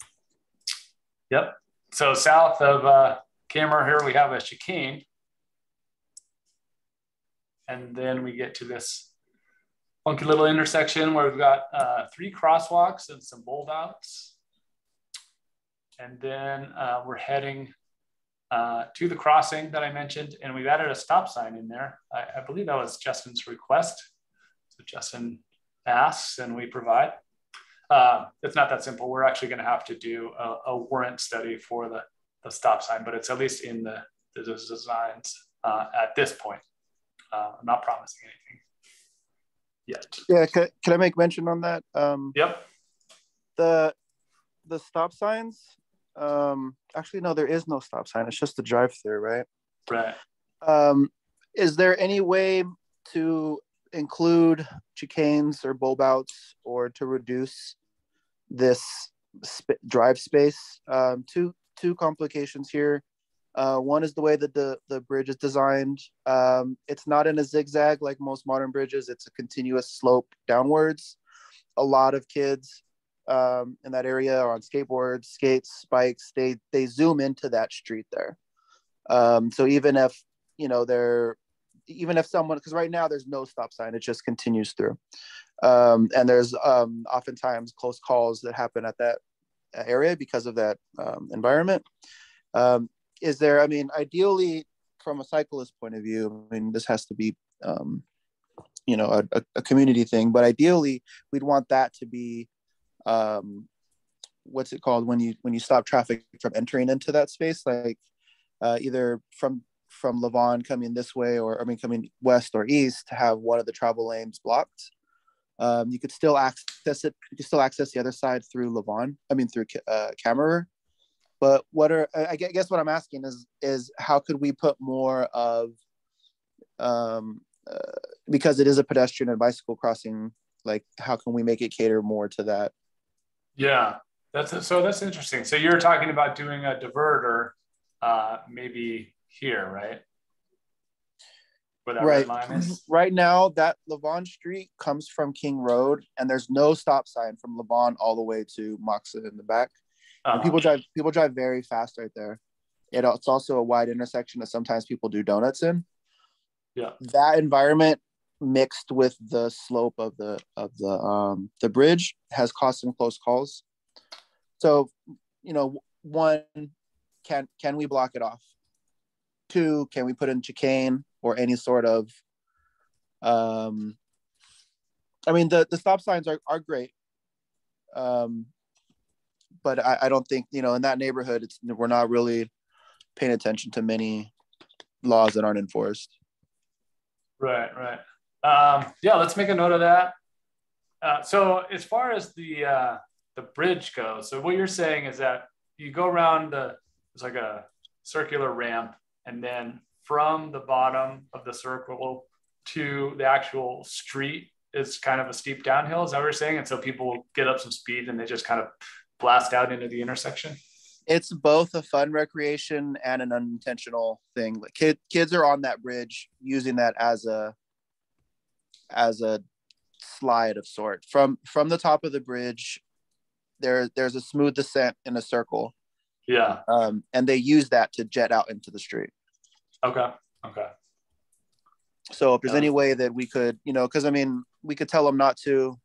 Yep. So south of Camera here, we have a chicane. And then we get to this funky little intersection where we've got 3 crosswalks and some bulb outs. And then we're heading to the crossing that I mentioned, and we've added a stop sign in there. I believe that was Justin's request. So Justin asks and we provide. It's not that simple. We're actually going to have to do a warrant study for the stop sign, but it's at least in the designs at this point. I'm not promising anything yet. Yeah, can I make mention on that? Yep. The stop signs, actually, no, there is no stop sign. It's just a drive-through, right? Right. Is there any way to include chicanes or bulb outs or to reduce this drive space? Two complications here. One is the way that the bridge is designed. It's not in a zigzag like most modern bridges. It's a continuous slope downwards. A lot of kids in that area are on skateboards, skates, bikes. They zoom into that street there. So even if someone, because right now there's no stop sign, it just continues through. And there's oftentimes close calls that happen at that area because of that environment. Is there, I mean, ideally from a cyclist point of view, I mean, this has to be, a community thing, but ideally we'd want that to be, what's it called when you stop traffic from entering into that space, like either from Levon coming this way, or coming west or east, to have one of the travel lanes blocked. You could still access it. You could still access the other side through through Camera. But I guess what I'm asking is how could we put more of, because it is a pedestrian and bicycle crossing, like how can we make it cater more to that? Yeah, that's interesting. So you're talking about doing a diverter, maybe here, right? where that Right. red line is? Right now, that Levon Street comes from King Road, and there's no stop sign from Levon all the way to Moxa in the back. And people drive very fast right there. It's also a wide intersection that sometimes people do donuts in. Yeah. That environment mixed with the slope of the bridge has caused some close calls. So, one, can we block it off? Two, can we put in chicane or any sort of I mean, the stop signs are great. But I don't think, in that neighborhood, we're not really paying attention to many laws that aren't enforced. Right. Yeah, let's make a note of that. So as far as the bridge goes, so what you're saying is that you go around it's like a circular ramp, and then from the bottom of the circle to the actual street is kind of a steep downhill. Is that what you're saying? And so people get up some speed and they just kind of blast out into the intersection? It's both a fun recreation and an unintentional thing. Like kids are on that bridge using that as a slide of sort. From the top of the bridge, there's a smooth descent in a circle. Yeah. And they use that to jet out into the street. Okay. So if there's any way that we could, because I mean, we could tell them not to,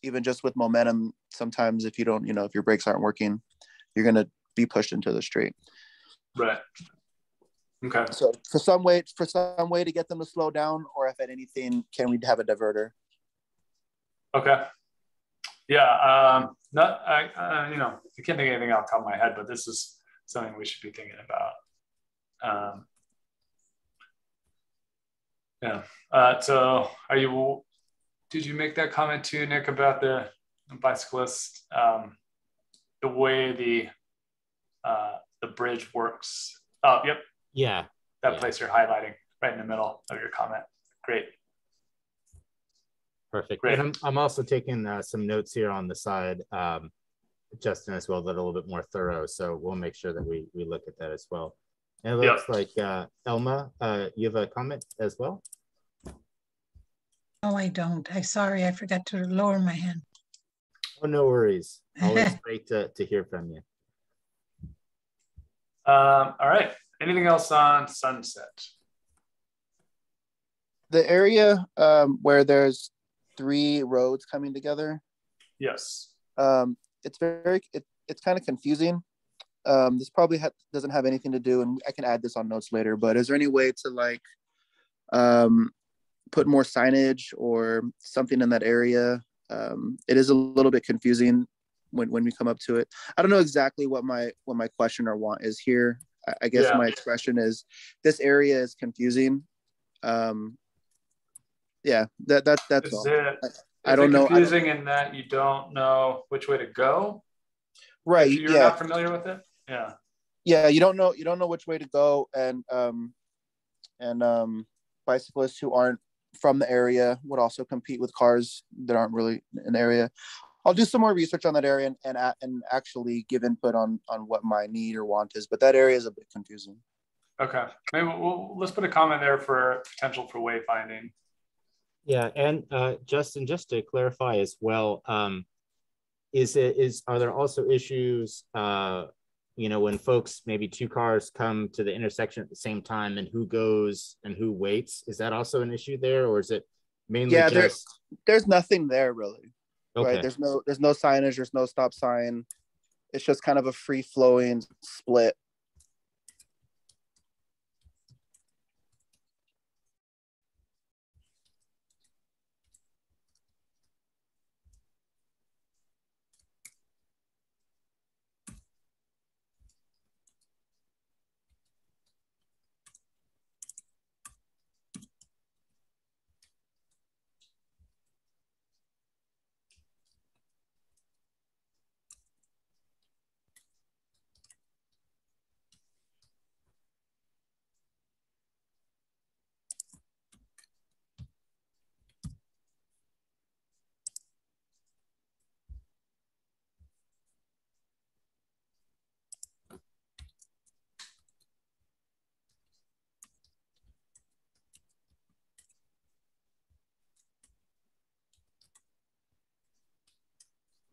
even just with momentum. Sometimes if you don't, if your brakes aren't working, you're going to be pushed into the street. Right. Okay. So for some way to get them to slow down, or if at anything, can we have a diverter? Okay. Yeah. I can't think of anything off the top of my head, but this is something we should be thinking about. Yeah. So did you make that comment too, Nick, about the bicyclist, the way the bridge works? Oh, yep. Yeah. That place you're highlighting right in the middle of your comment. Great. Perfect. Great. And I'm also taking some notes here on the side, Justin, as well, that are a little bit more thorough. So we'll make sure that we look at that as well. And it looks like Elma, you have a comment as well? No, I don't. Sorry, I forgot to lower my hand. Oh, no worries. Always great to hear from you. All right. Anything else on Sunset? The area where there's 3 roads coming together. Yes. It's kind of confusing. This probably doesn't have anything to do, and I can add this on notes later, but is there any way to put more signage or something in that area? It is a little bit confusing when we come up to it. I don't know exactly what my question or want is here. I guess my expression is this area is confusing. Yeah, that's all. I don't know. Confusing in that you don't know which way to go. Right. If you're not familiar with it. Yeah. Yeah, you don't know which way to go, and bicyclists who aren't from the area would also compete with cars that aren't really in the area. I'll do some more research on that area and actually give input on what my need or want is, but that area is a bit confusing. Okay, maybe let's put a comment there for potential for wayfinding. Yeah, and Justin, just to clarify as well, are there also issues, when folks, maybe 2 cars come to the intersection at the same time, and who goes and who waits? Is that also an issue there, or is it mainly there's nothing there really? Okay. Right? There's no signage, there's no stop sign. It's just kind of a free flowing split.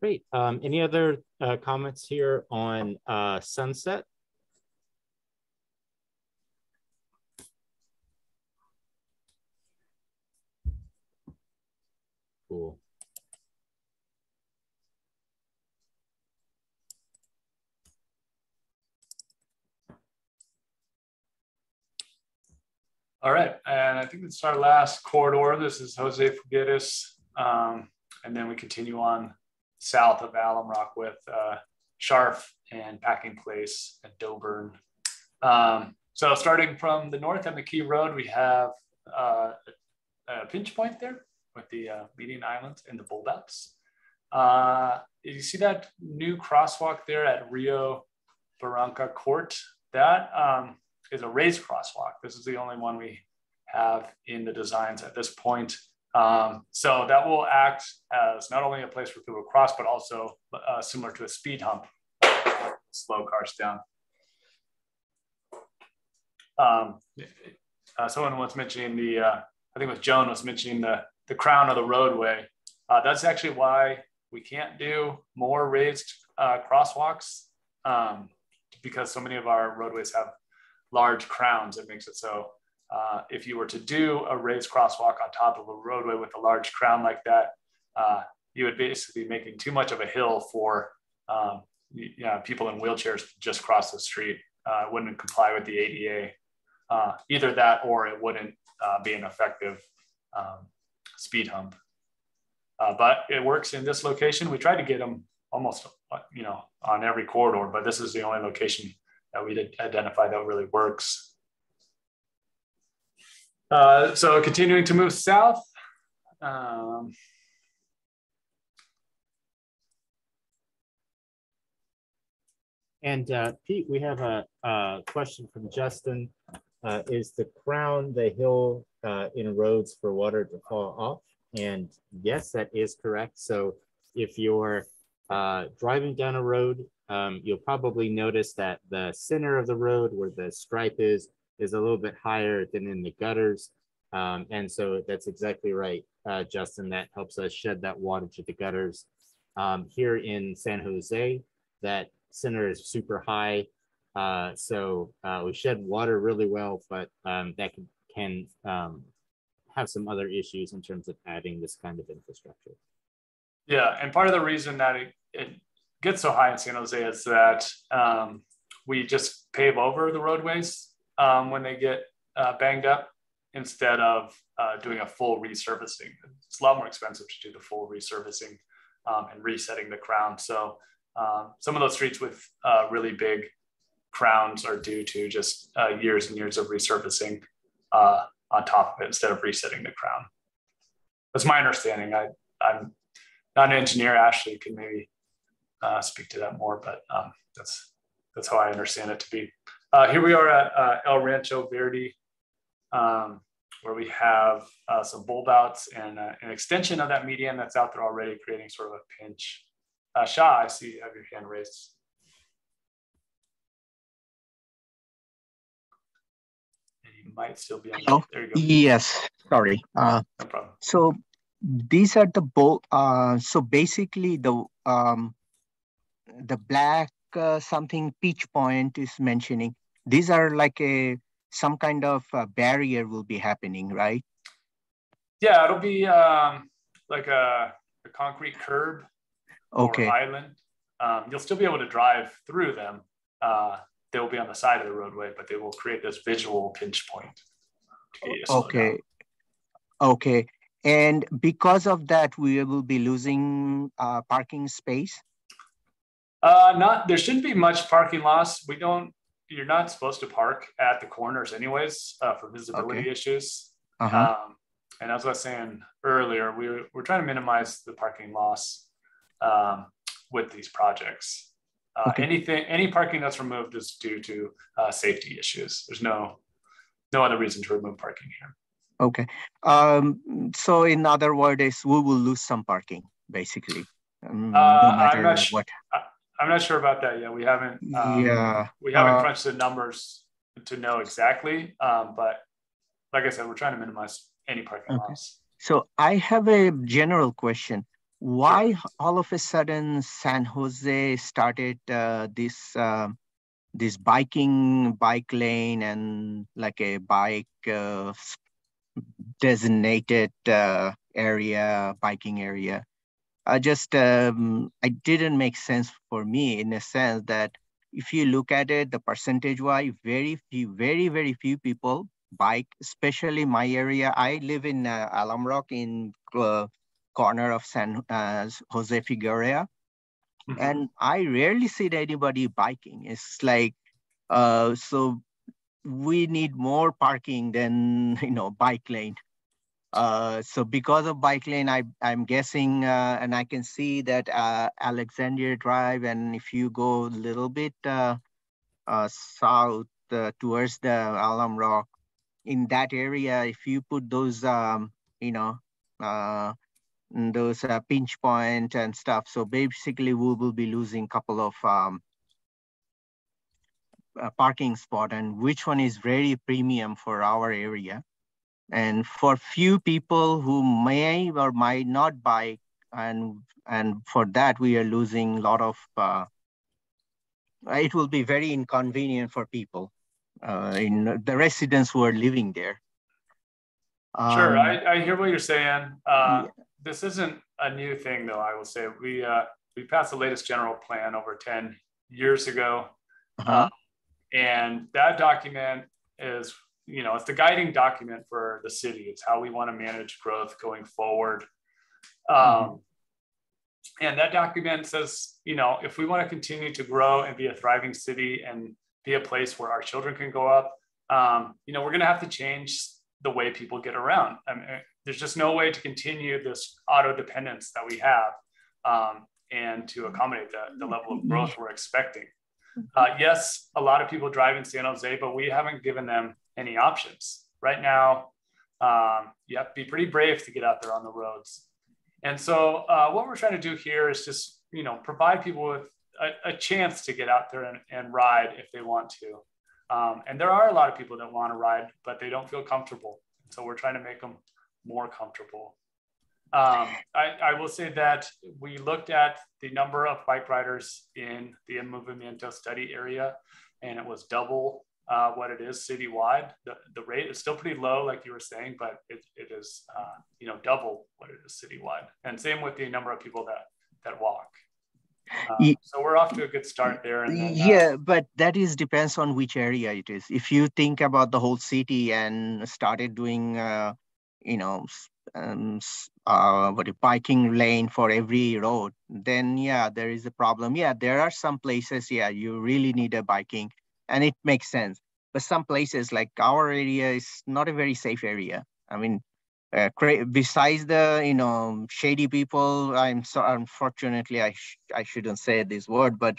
Great. Any other comments here on Sunset? Cool. All right, and I think it's our last corridor. This is Jose Figueres, and then we continue on south of Alum Rock with Scharf and Packing Place and Doburn. So starting from the north on the Key Road, we have a pinch point there with the median islands and the bulb outs. You see that new crosswalk there at Rio Barranca Court? That is a raised crosswalk. This is the only one we have in the designs at this point. So that will act as not only a place for people to cross, but also similar to a speed hump, slow cars down. Someone was mentioning I think it was Joan was mentioning the crown of the roadway. That's actually why we can't do more raised crosswalks, because so many of our roadways have large crowns. It makes it so if you were to do a raised crosswalk on top of a roadway with a large crown like that, you would basically be making too much of a hill for people in wheelchairs to just cross the street. It wouldn't comply with the ADA. Either that or it wouldn't be an effective speed hump. But it works in this location. We tried to get them almost on every corridor, but this is the only location that we did identify that really works. So continuing to move south. Pete, we have a question from Justin. Is the crown the hill in roads for water to fall off? And yes, that is correct. So if you're driving down a road, you'll probably notice that the center of the road where the stripe is a little bit higher than in the gutters. And so that's exactly right, Justin. That helps us shed that water to the gutters. Here in San Jose, that center is super high. So we shed water really well, but that can have some other issues in terms of adding this kind of infrastructure. Yeah, and part of the reason that it gets so high in San Jose is that we just pave over the roadways when they get banged up instead of doing a full resurfacing. It's a lot more expensive to do the full resurfacing and resetting the crown. So some of those streets with really big crowns are due to just years and years of resurfacing on top of it instead of resetting the crown. That's my understanding. I'm not an engineer. Ashley can maybe speak to that more, but that's how I understand it to be. Here we are at El Rancho Verde, where we have some bulb outs and an extension of that median that's out there already, creating sort of a pinch. Shah, I see you have your hand raised. You might still be on. Hello? There you go. Yes, sorry. No problem. So these are the bulb. So basically, the black something peach point is mentioning. These are like some kind of barrier will be happening, right? Yeah, it'll be like a concrete curb. Okay. Or island. You'll still be able to drive through them. They will be on the side of the roadway, but they will create this visual pinch point. Okay. Okay. And because of that, we will be losing parking space? There shouldn't be much parking loss. You're not supposed to park at the corners anyways for visibility issues. And as I was saying earlier, we're trying to minimize the parking loss with these projects. Any parking that's removed is due to safety issues. There's no other reason to remove parking here. Okay. So in other words, we will lose some parking, basically. No matter what. I'm not sure about that yet. We haven't. We haven't crunched the numbers to know exactly. But like I said, we're trying to minimize any parking loss. So I have a general question. why all of a sudden San Jose started this bike lane and like a bike designated biking area. It didn't make sense for me in a sense that if you look at it, the percentage-wise, very few people bike, especially my area. I live in Alum Rock in corner of San Jose Figueroa. And I rarely see anybody biking. It's like, so we need more parking than, bike lane. So because of bike lane, I'm guessing, and I can see that Alexandria Drive, and if you go a little bit south towards the Alum Rock, in that area, if you put those, those pinch point and stuff, so basically we will be losing a couple of parking spot, and which one is very premium for our area. And for few people who may or might not bike, and for that we are losing a lot of, it will be very inconvenient for people, in the residents who are living there. Sure, I hear what you're saying. This isn't a new thing though, I will say. We passed the latest general plan over 10 years ago. And that document is, it's the guiding document for the city. It's how we want to manage growth going forward. And that document says, if we want to continue to grow and be a thriving city and be a place where our children can grow up, we're going to have to change the way people get around. I mean, there's just no way to continue this auto dependence that we have and to accommodate the level of growth we're expecting. Yes, a lot of people drive in San Jose, but we haven't given them any options. Right now, you have to be pretty brave to get out there on the roads. And so what we're trying to do here is just, provide people with a chance to get out there and ride if they want to. And there are a lot of people that want to ride, but they don't feel comfortable. So we're trying to make them more comfortable. I will say that we looked at the number of bike riders in the Movimiento study area, and it was double what it is citywide. The rate is still pretty low, like you were saying, but it is double what it is citywide. And same with the number of people that walk. So we're off to a good start there. And then, but that depends on which area it is. If you think about the whole city and started doing, biking lane for every road, then there is a problem. There are some places, you really need a biking, and it makes sense. But some places like our area is not a very safe area. I mean, besides the shady people, unfortunately I shouldn't say this word, but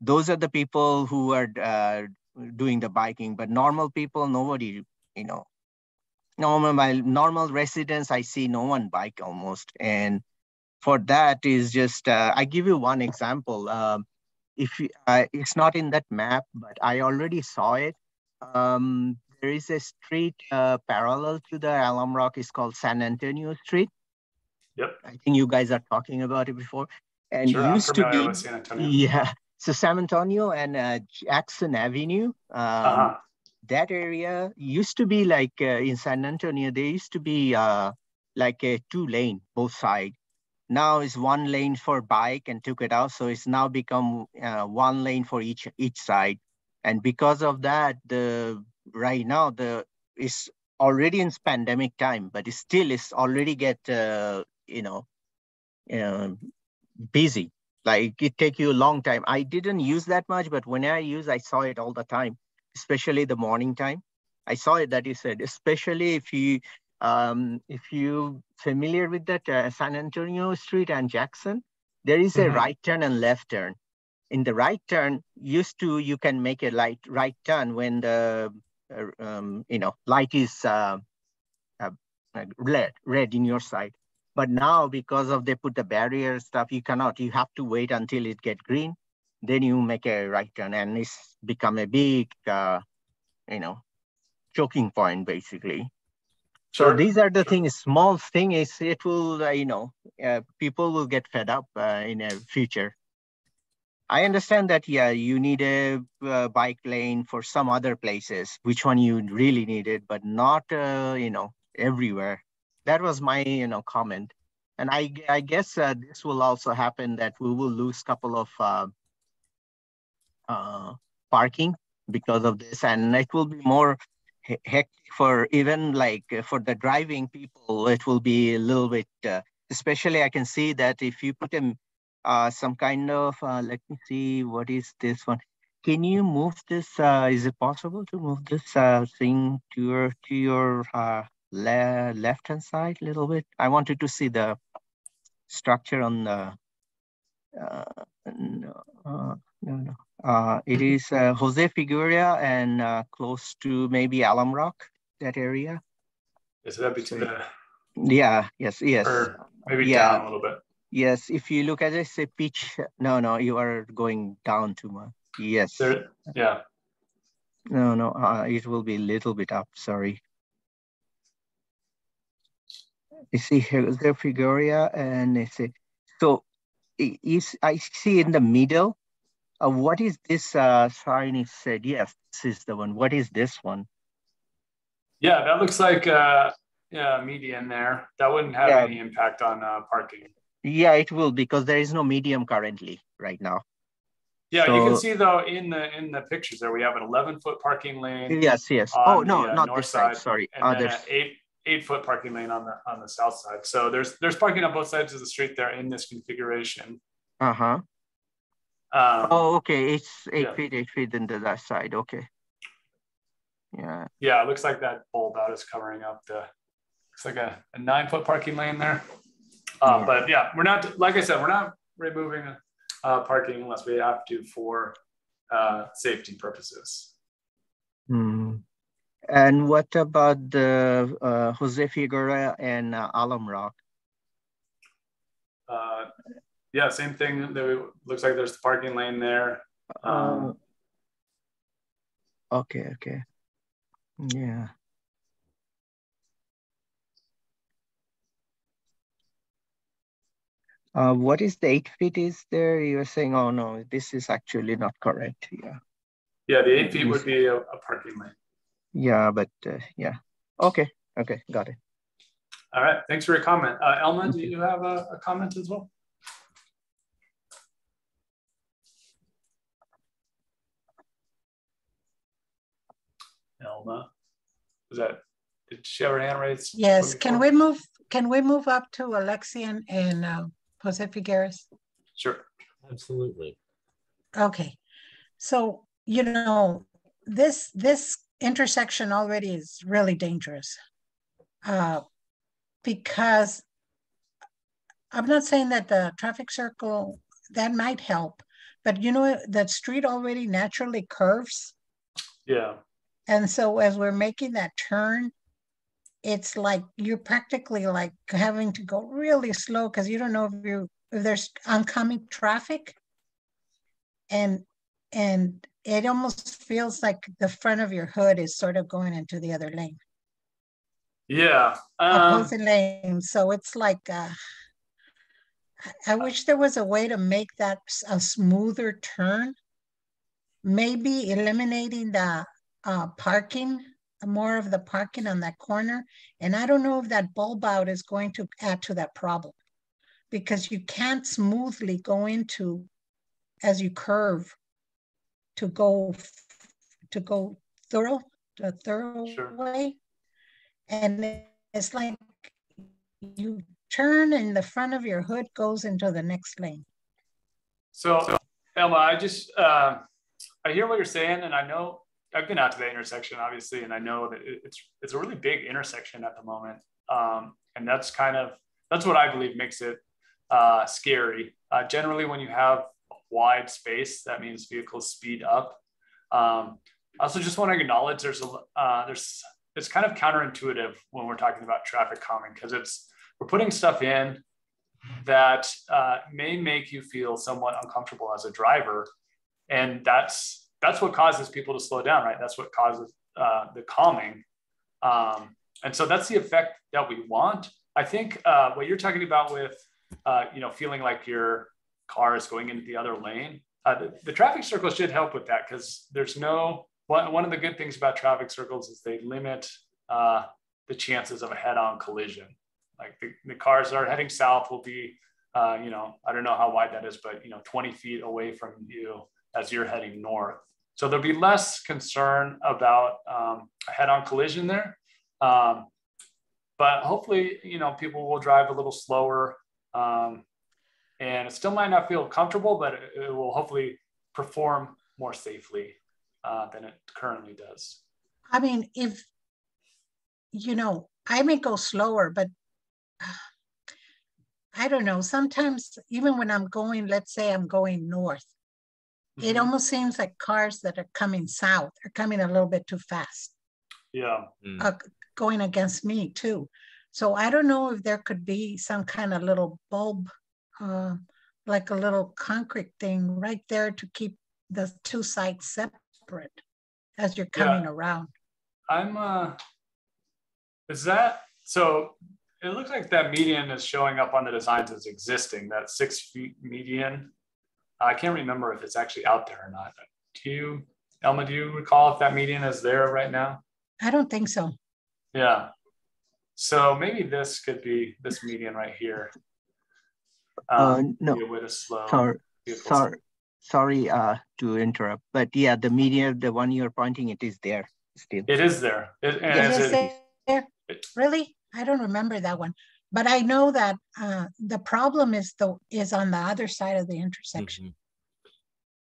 those are the people who are doing the biking. But normal people, nobody, normal residents, I see no one bike almost. And for that is just I give you one example. If it's not in that map, but I already saw it. There is a street parallel to the Alum Rock. It's called San Antonio Street. Yep. I think you guys are talking about it before. And sure, used to be, with San Antonio. So San Antonio and Jackson Avenue. That area used to be like in San Antonio. There used to be like a 2-lane both sides. Now it's 1 lane for bike and took it out. So it's now become 1 lane for each side. And because of that, right now it's already in pandemic time, but it still is already get busy. Like it take you a long time. I didn't use that much, but when I saw it all the time, especially the morning time. I saw it that you said, especially if you familiar with that San Antonio Street and Jackson, there is a right turn and left turn. In the right turn, you can make a right turn when the light is red in your side. But now, because of they put the barrier stuff, you cannot. You have to wait until it get green, then you make a right turn, and it's become a big, choking point basically. So these are the things, small thing is, it will, people will get fed up in the future. I understand that, yeah, you need a bike lane for some other places, which one you really needed, but not, everywhere. That was my, comment. And I guess this will also happen, that we will lose a couple of parking because of this, and it will be more hectic for even for the driving people. It will be a little bit, especially I can see that if you put some kind of, let me see, what is this one? Can you move this? Is it possible to move this thing to your left hand side a little bit? I wanted to see the structure on the. No. It is Jose Figueroa and close to maybe Alum Rock, that area. So that'd be to the. Yeah. Yes. Or maybe down a little bit. Yes. If you look at it, say pitch. No. You are going down too much. Yes. Yeah. No. It will be a little bit up. Sorry. You see Jose Figueroa, and it's so. I see in the middle. What is this sign? It said, yes, this is the one. What is this one? Yeah, that looks like median there. That wouldn't have any impact on parking. Yeah, it will, because there is no medium currently right now. Yeah, so, you can see though in the pictures there, we have an 11-foot parking lane. Yes. Oh no, not this side. Sorry. And then an 8-foot parking lane on the south side. So there's parking on both sides of the street there in this configuration. Okay. It's 8 feet into that side. Okay. Yeah. Yeah, it looks like that bulb out is covering up looks like a 9-foot parking lane there. But yeah, we're not, like I said, we're not removing parking unless we have to for safety purposes. And what about the Jose Figueroa and Alum Rock? Yeah, same thing. Looks like there's the parking lane there. Okay. Yeah. What is the 8 feet is there? You're saying, oh no, this is actually not correct. Yeah. Yeah, the 8 feet would be a parking lane. Yeah, but yeah. Okay, got it. All right, thanks for your comment. Elma, do you have a comment as well? Elma, did she have her hand raised? Yes, can we move up to Alexian and Jose Figueres? Sure. Absolutely. Okay, so this intersection already is really dangerous because I'm not saying that the traffic circle that might help, but that street already naturally curves. Yeah. And so as we're making that turn, it's like you're practically like having to go really slow because you don't know if there's oncoming traffic, and it almost feels like the front of your hood is sort of going into the other lane. Yeah. Opposing lane. So it's like I wish there was a way to make that a smoother turn. Maybe eliminating the parking, more of the parking on that corner. And I don't know if that bulb out is going to add to that problem, because you can't smoothly go into, as you curve, to go thorough Sure. way. And it's like you turn and the front of your hood goes into the next lane. So Elma, I hear what you're saying, and I know I've been out to the intersection, obviously, and I know that it's a really big intersection at the moment, and that's what I believe makes it scary. Generally, when you have wide space, that means vehicles speed up. I also just want to acknowledge it's kind of counterintuitive when we're talking about traffic calming, because we're putting stuff in that may make you feel somewhat uncomfortable as a driver, and that's what causes people to slow down, right? That's what causes the calming. And so that's the effect that we want. I think what you're talking about with, feeling like your car is going into the other lane, the traffic circle should help with that, because there's one of the good things about traffic circles is they limit the chances of a head-on collision. Like the cars that are heading south will be, I don't know how wide that is, but 20 feet away from you as you're heading north. So there'll be less concern about a head-on collision there. But hopefully, people will drive a little slower, and it still might not feel comfortable, but it will hopefully perform more safely than it currently does. I mean, if, I may go slower, but I don't know, sometimes even when I'm going, let's say I'm going north, it almost seems like cars that are coming south are coming a little bit too fast. Yeah. Going against me too. So I don't know if there could be some kind of little bulb, like a little concrete thing right there to keep the two sides separate as you're coming around. So it looks like that median is showing up on the designs as existing, that 6 feet median. I can't remember if it's actually out there or not. Elma, do you recall if that median is there right now? I don't think so. Yeah. So maybe this could be this median right here. No. Be a way to slow. Sorry to interrupt, but yeah, the median, the one you're pointing, it is there still. It is there. There? Really? I don't remember that one. But I know that the problem is on the other side of the intersection.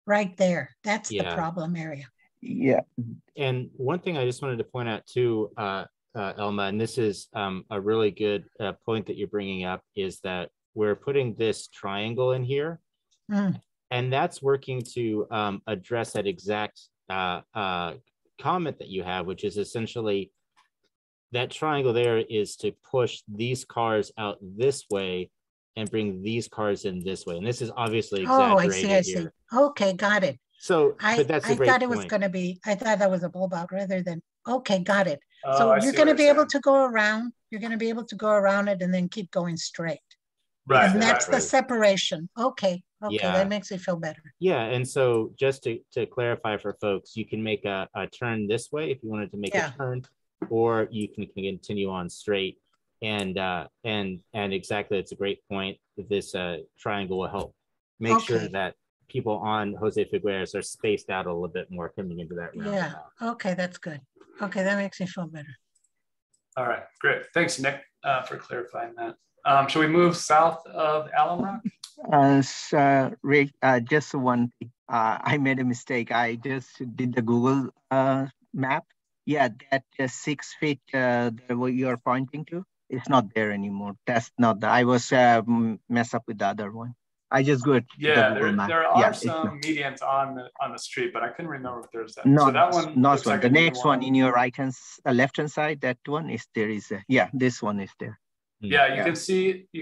Right there. That's the problem area. Yeah. And one thing I just wanted to point out too, Elma, and this is a really good point that you're bringing up, is that we're putting this triangle in here, and that's working to address that exact comment that you have, which is essentially that triangle there is to push these cars out this way and bring these cars in this way. And this is obviously exaggerated. I see. Okay, got it. So, I thought it was going to be, I thought that was a bulb out rather than, okay, got it. So you're going to be able to go around, you're going to be able to go around it and then keep going straight. Right. And that's the separation. Okay, that makes me feel better. Yeah, and so just to clarify for folks, you can make a turn this way if you wanted to make a turn, or you can continue on straight. And exactly, it's a great point. This triangle will help make sure that people on Jose Figueres are spaced out a little bit more coming into that round. Yeah, okay, that's good. Okay, that makes me feel better. All right, great. Thanks, Nick, for clarifying that. Should we move south of Alum Rock? Rick, just one thing. I made a mistake. I just did the Google map. Yeah, that 6 feet what you're pointing to, it's not there anymore. That's not I was messed up with the other one. I just go to the Google map. There are some medians on the street, but I couldn't remember if there's that. No, so that one. Not one. Like the next one in your left hand side, that one is there. This one is there. Yeah, you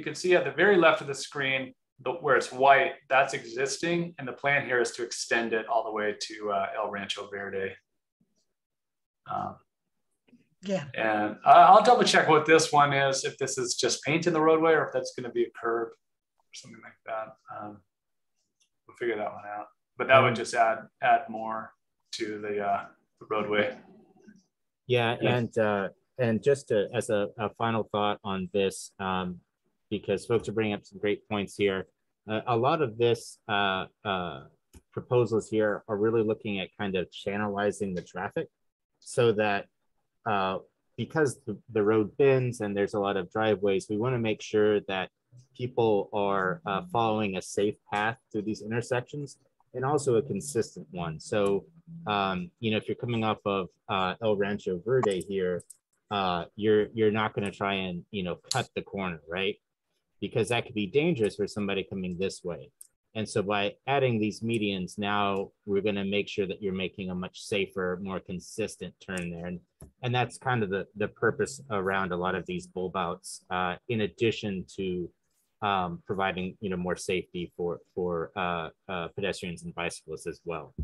can see at the very left of the screen where it's white, that's existing, and the plan here is to extend it all the way to El Rancho Verde. And I'll double check what this one is, if this is just paint in the roadway or if that's going to be a curb or something like that. We'll figure that one out. But that would just add more to the roadway. Yeah, and just as a final thought on this, because folks are bringing up some great points here. A lot of this proposals here are really looking at kind of channelizing the traffic so that because the road bends and there's a lot of driveways, we want to make sure that people are following a safe path through these intersections and also a consistent one. So, if you're coming off of El Rancho Verde here, you're not going to try and, cut the corner, right? Because that could be dangerous for somebody coming this way. And so by adding these medians, now we're going to make sure that you're making a much safer, more consistent turn there. And that's kind of the purpose around a lot of these bulb outs, in addition to providing, more safety for pedestrians and bicyclists as well.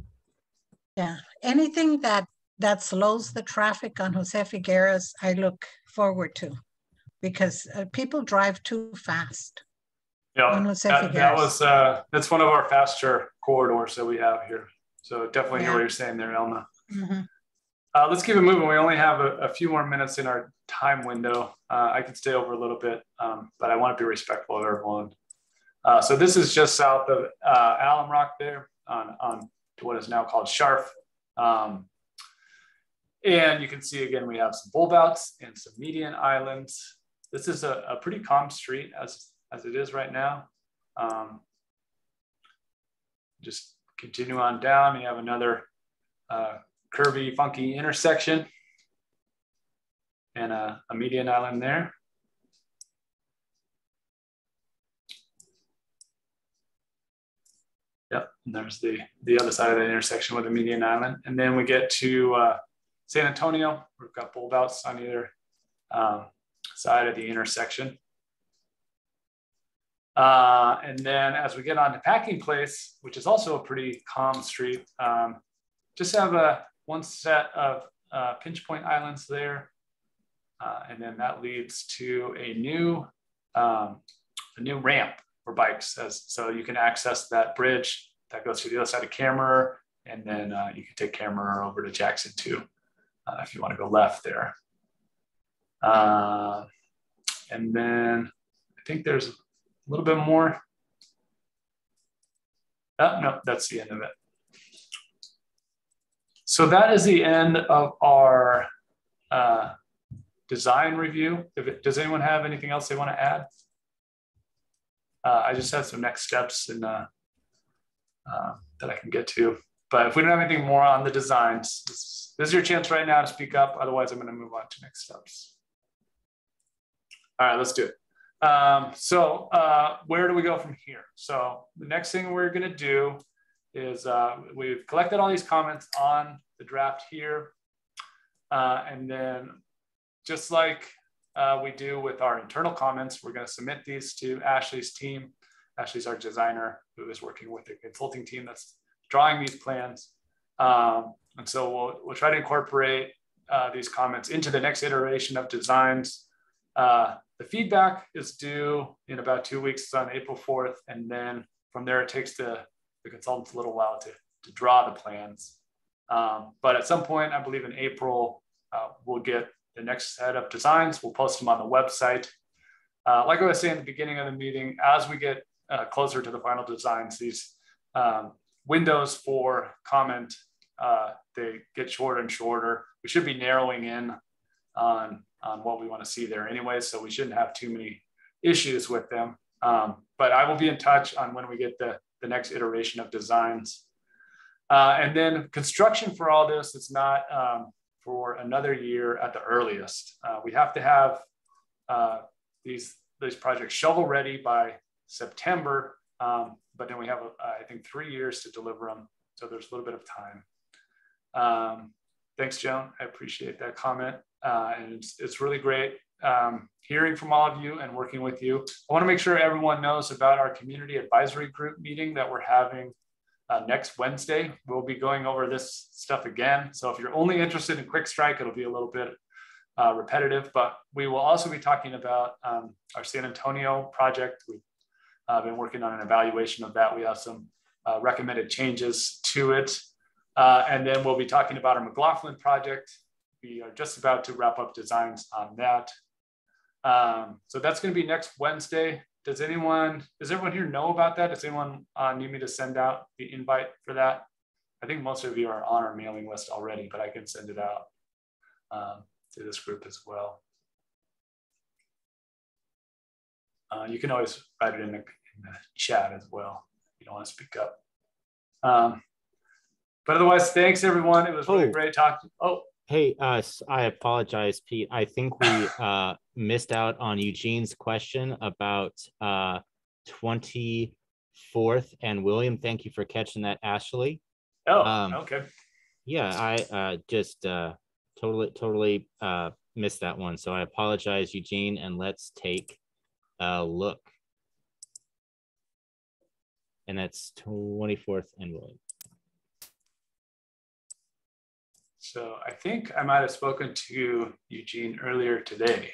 Yeah, anything that that slows the traffic on Jose Figueras, I look forward to, because people drive too fast. Yeah, that's one of our faster corridors that we have here. So definitely hear what you're saying there, Elma. Mm-hmm. Let's keep it moving. We only have a few more minutes in our time window. I can stay over a little bit, but I want to be respectful of everyone. So this is just south of Alum Rock there on what is now called Scharf. And you can see, again, we have some bulb outs and some median islands. This is a pretty calm street as it is right now. Just continue on down. You have another curvy, funky intersection and a median island there. Yep, and there's the other side of the intersection with a median island. And then we get to San Antonio. We've got bulb outs on either side of the intersection. And then as we get on to Packing Place, which is also a pretty calm street, just have one set of pinch point islands there. And then that leads to a new ramp for bikes. So you can access that bridge that goes to the other side of Camera, and then you can take Camera over to Jackson too, if you want to go left there. And then I think there's a little bit more. No, that's the end of it. So that is the end of our design review. Does anyone have anything else they want to add? I just have some next steps and that I can get to. But if we don't have anything more on the designs, this is your chance right now to speak up. Otherwise, I'm going to move on to next steps. All right, let's do it. So where do we go from here? So the next thing we're going to do is we've collected all these comments on the draft here. And then just like we do with our internal comments, we're going to submit these to Ashley's team. Ashley's our designer who is working with the consulting team that's drawing these plans. And so we'll try to incorporate these comments into the next iteration of designs. The feedback is due in about 2 weeks. It's on April 4th. And then from there, it takes the consultants a little while to draw the plans. But at some point, I believe in April, we'll get the next set of designs. We'll post them on the website. Like I was saying at the beginning of the meeting, as we get closer to the final designs, these windows for comment, they get shorter and shorter. We should be narrowing in on what we want to see there anyway, so we shouldn't have too many issues with them. But I will be in touch on when we get the next iteration of designs. And then construction for all this is not for another year at the earliest. We have to have these projects shovel ready by September, but then we have, I think, 3 years to deliver them. So there's a little bit of time. Thanks, Joan. I appreciate that comment. And it's really great hearing from all of you and working with you. I want to make sure everyone knows about our community advisory group meeting that we're having next Wednesday. We'll be going over this stuff again. So if you're only interested in Quick Strike, it'll be a little bit repetitive, but we will also be talking about our San Antonio project. We've been working on an evaluation of that. We have some recommended changes to it. And then we'll be talking about our McLaughlin project. We are just about to wrap up designs on that. So that's going to be next Wednesday. Does everyone here know about that? Does anyone need me to send out the invite for that? I think most of you are on our mailing list already, but I can send it out to this group as well. You can always write it in the chat as well if you don't want to speak up. But otherwise, thanks everyone. It was really great talking. Oh. Hey, I apologize, Pete. I think we missed out on Eugene's question about 24th and William. Thank you for catching that, Ashley. Oh, okay. Yeah, I just totally missed that one. So I apologize, Eugene, and let's take a look. And that's 24th and William. So I think I might have spoken to Eugene earlier today.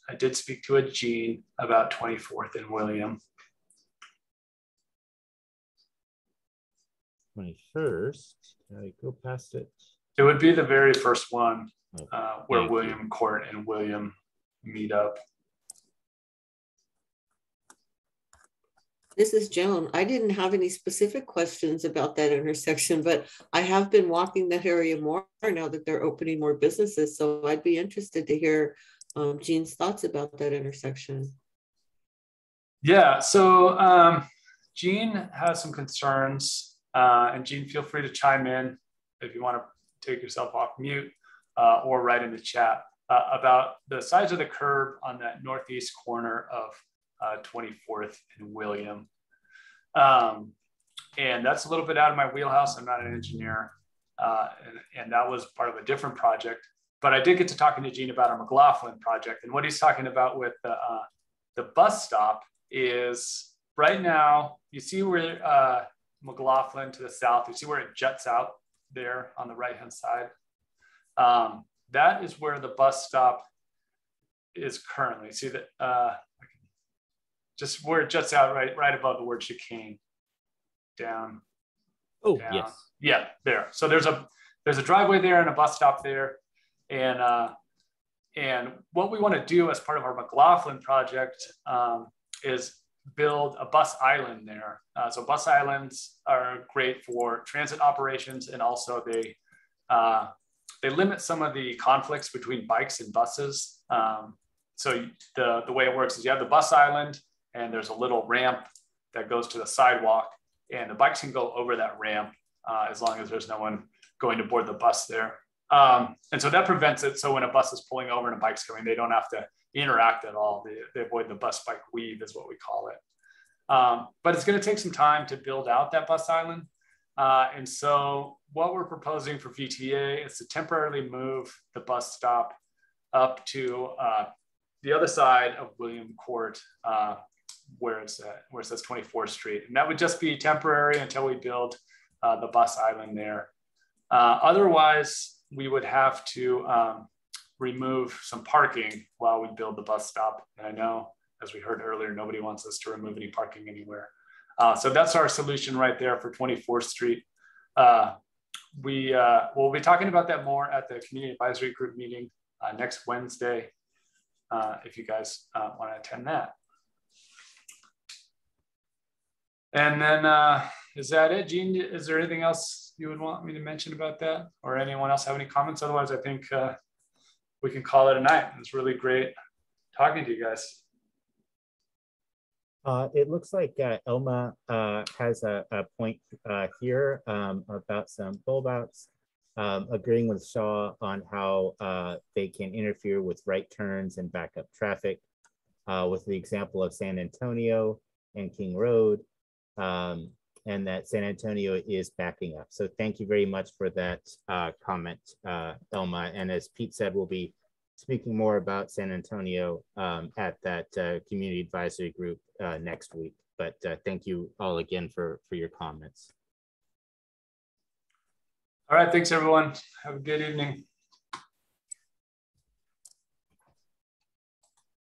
I did speak to a Gene about 24th and William. 21st, did I go past it? It would be the very first one where Thank William you. Court and William meet up. This is Joan. I didn't have any specific questions about that intersection, but I have been walking that area more now that they're opening more businesses. So I'd be interested to hear Gene's thoughts about that intersection. Yeah, so Gene has some concerns, and Gene, feel free to chime in if you want to take yourself off mute or write in the chat about the size of the curb on that northeast corner of 24th and William. And that's a little bit out of my wheelhouse. I'm not an engineer, and that was part of a different project. But I did get to talking to Gene about our McLaughlin project. And what he's talking about with the bus stop is right now, you see where McLaughlin to the south, you see where it juts out there on the right-hand side. That is where the bus stop is currently. See that, just where it juts out right above the word chicane. Down. Oh, down. yes. Yeah, there. So there's a driveway there and a bus stop there. And what we want to do as part of our McLaughlin project is build a bus island there. So bus islands are great for transit operations, and also they limit some of the conflicts between bikes and buses. So the way it works is you have the bus island, and there's a little ramp that goes to the sidewalk, and the bikes can go over that ramp as long as there's no one going to board the bus there. And so that prevents it. So when a bus is pulling over and a bike's coming, they don't have to interact at all. They avoid the bus bike weave is what we call it. But it's going to take some time to build out that bus island. And so what we're proposing for VTA is to temporarily move the bus stop up to the other side of William Court, where it says 24th Street. And that would just be temporary until we build the bus island there. Otherwise, we would have to remove some parking while we build the bus stop. And I know, as we heard earlier, nobody wants us to remove any parking anywhere. So that's our solution right there for 24th Street. We'll be talking about that more at the Community Advisory Group meeting next Wednesday, if you guys want to attend that. And then, is that it, Gene? Is there anything else you would want me to mention about that, or anyone else have any comments? Otherwise, I think we can call it a night. It was really great talking to you guys. It looks like Elma has a point here about some bulb outs, agreeing with Shaw on how they can interfere with right turns and back up traffic, with the example of San Antonio and King Road, and that San Antonio is backing up. So thank you very much for that comment, Elma. And as Pete said, we'll be speaking more about San Antonio at that community advisory group next week. But thank you all again for your comments. All right, thanks everyone. Have a good evening.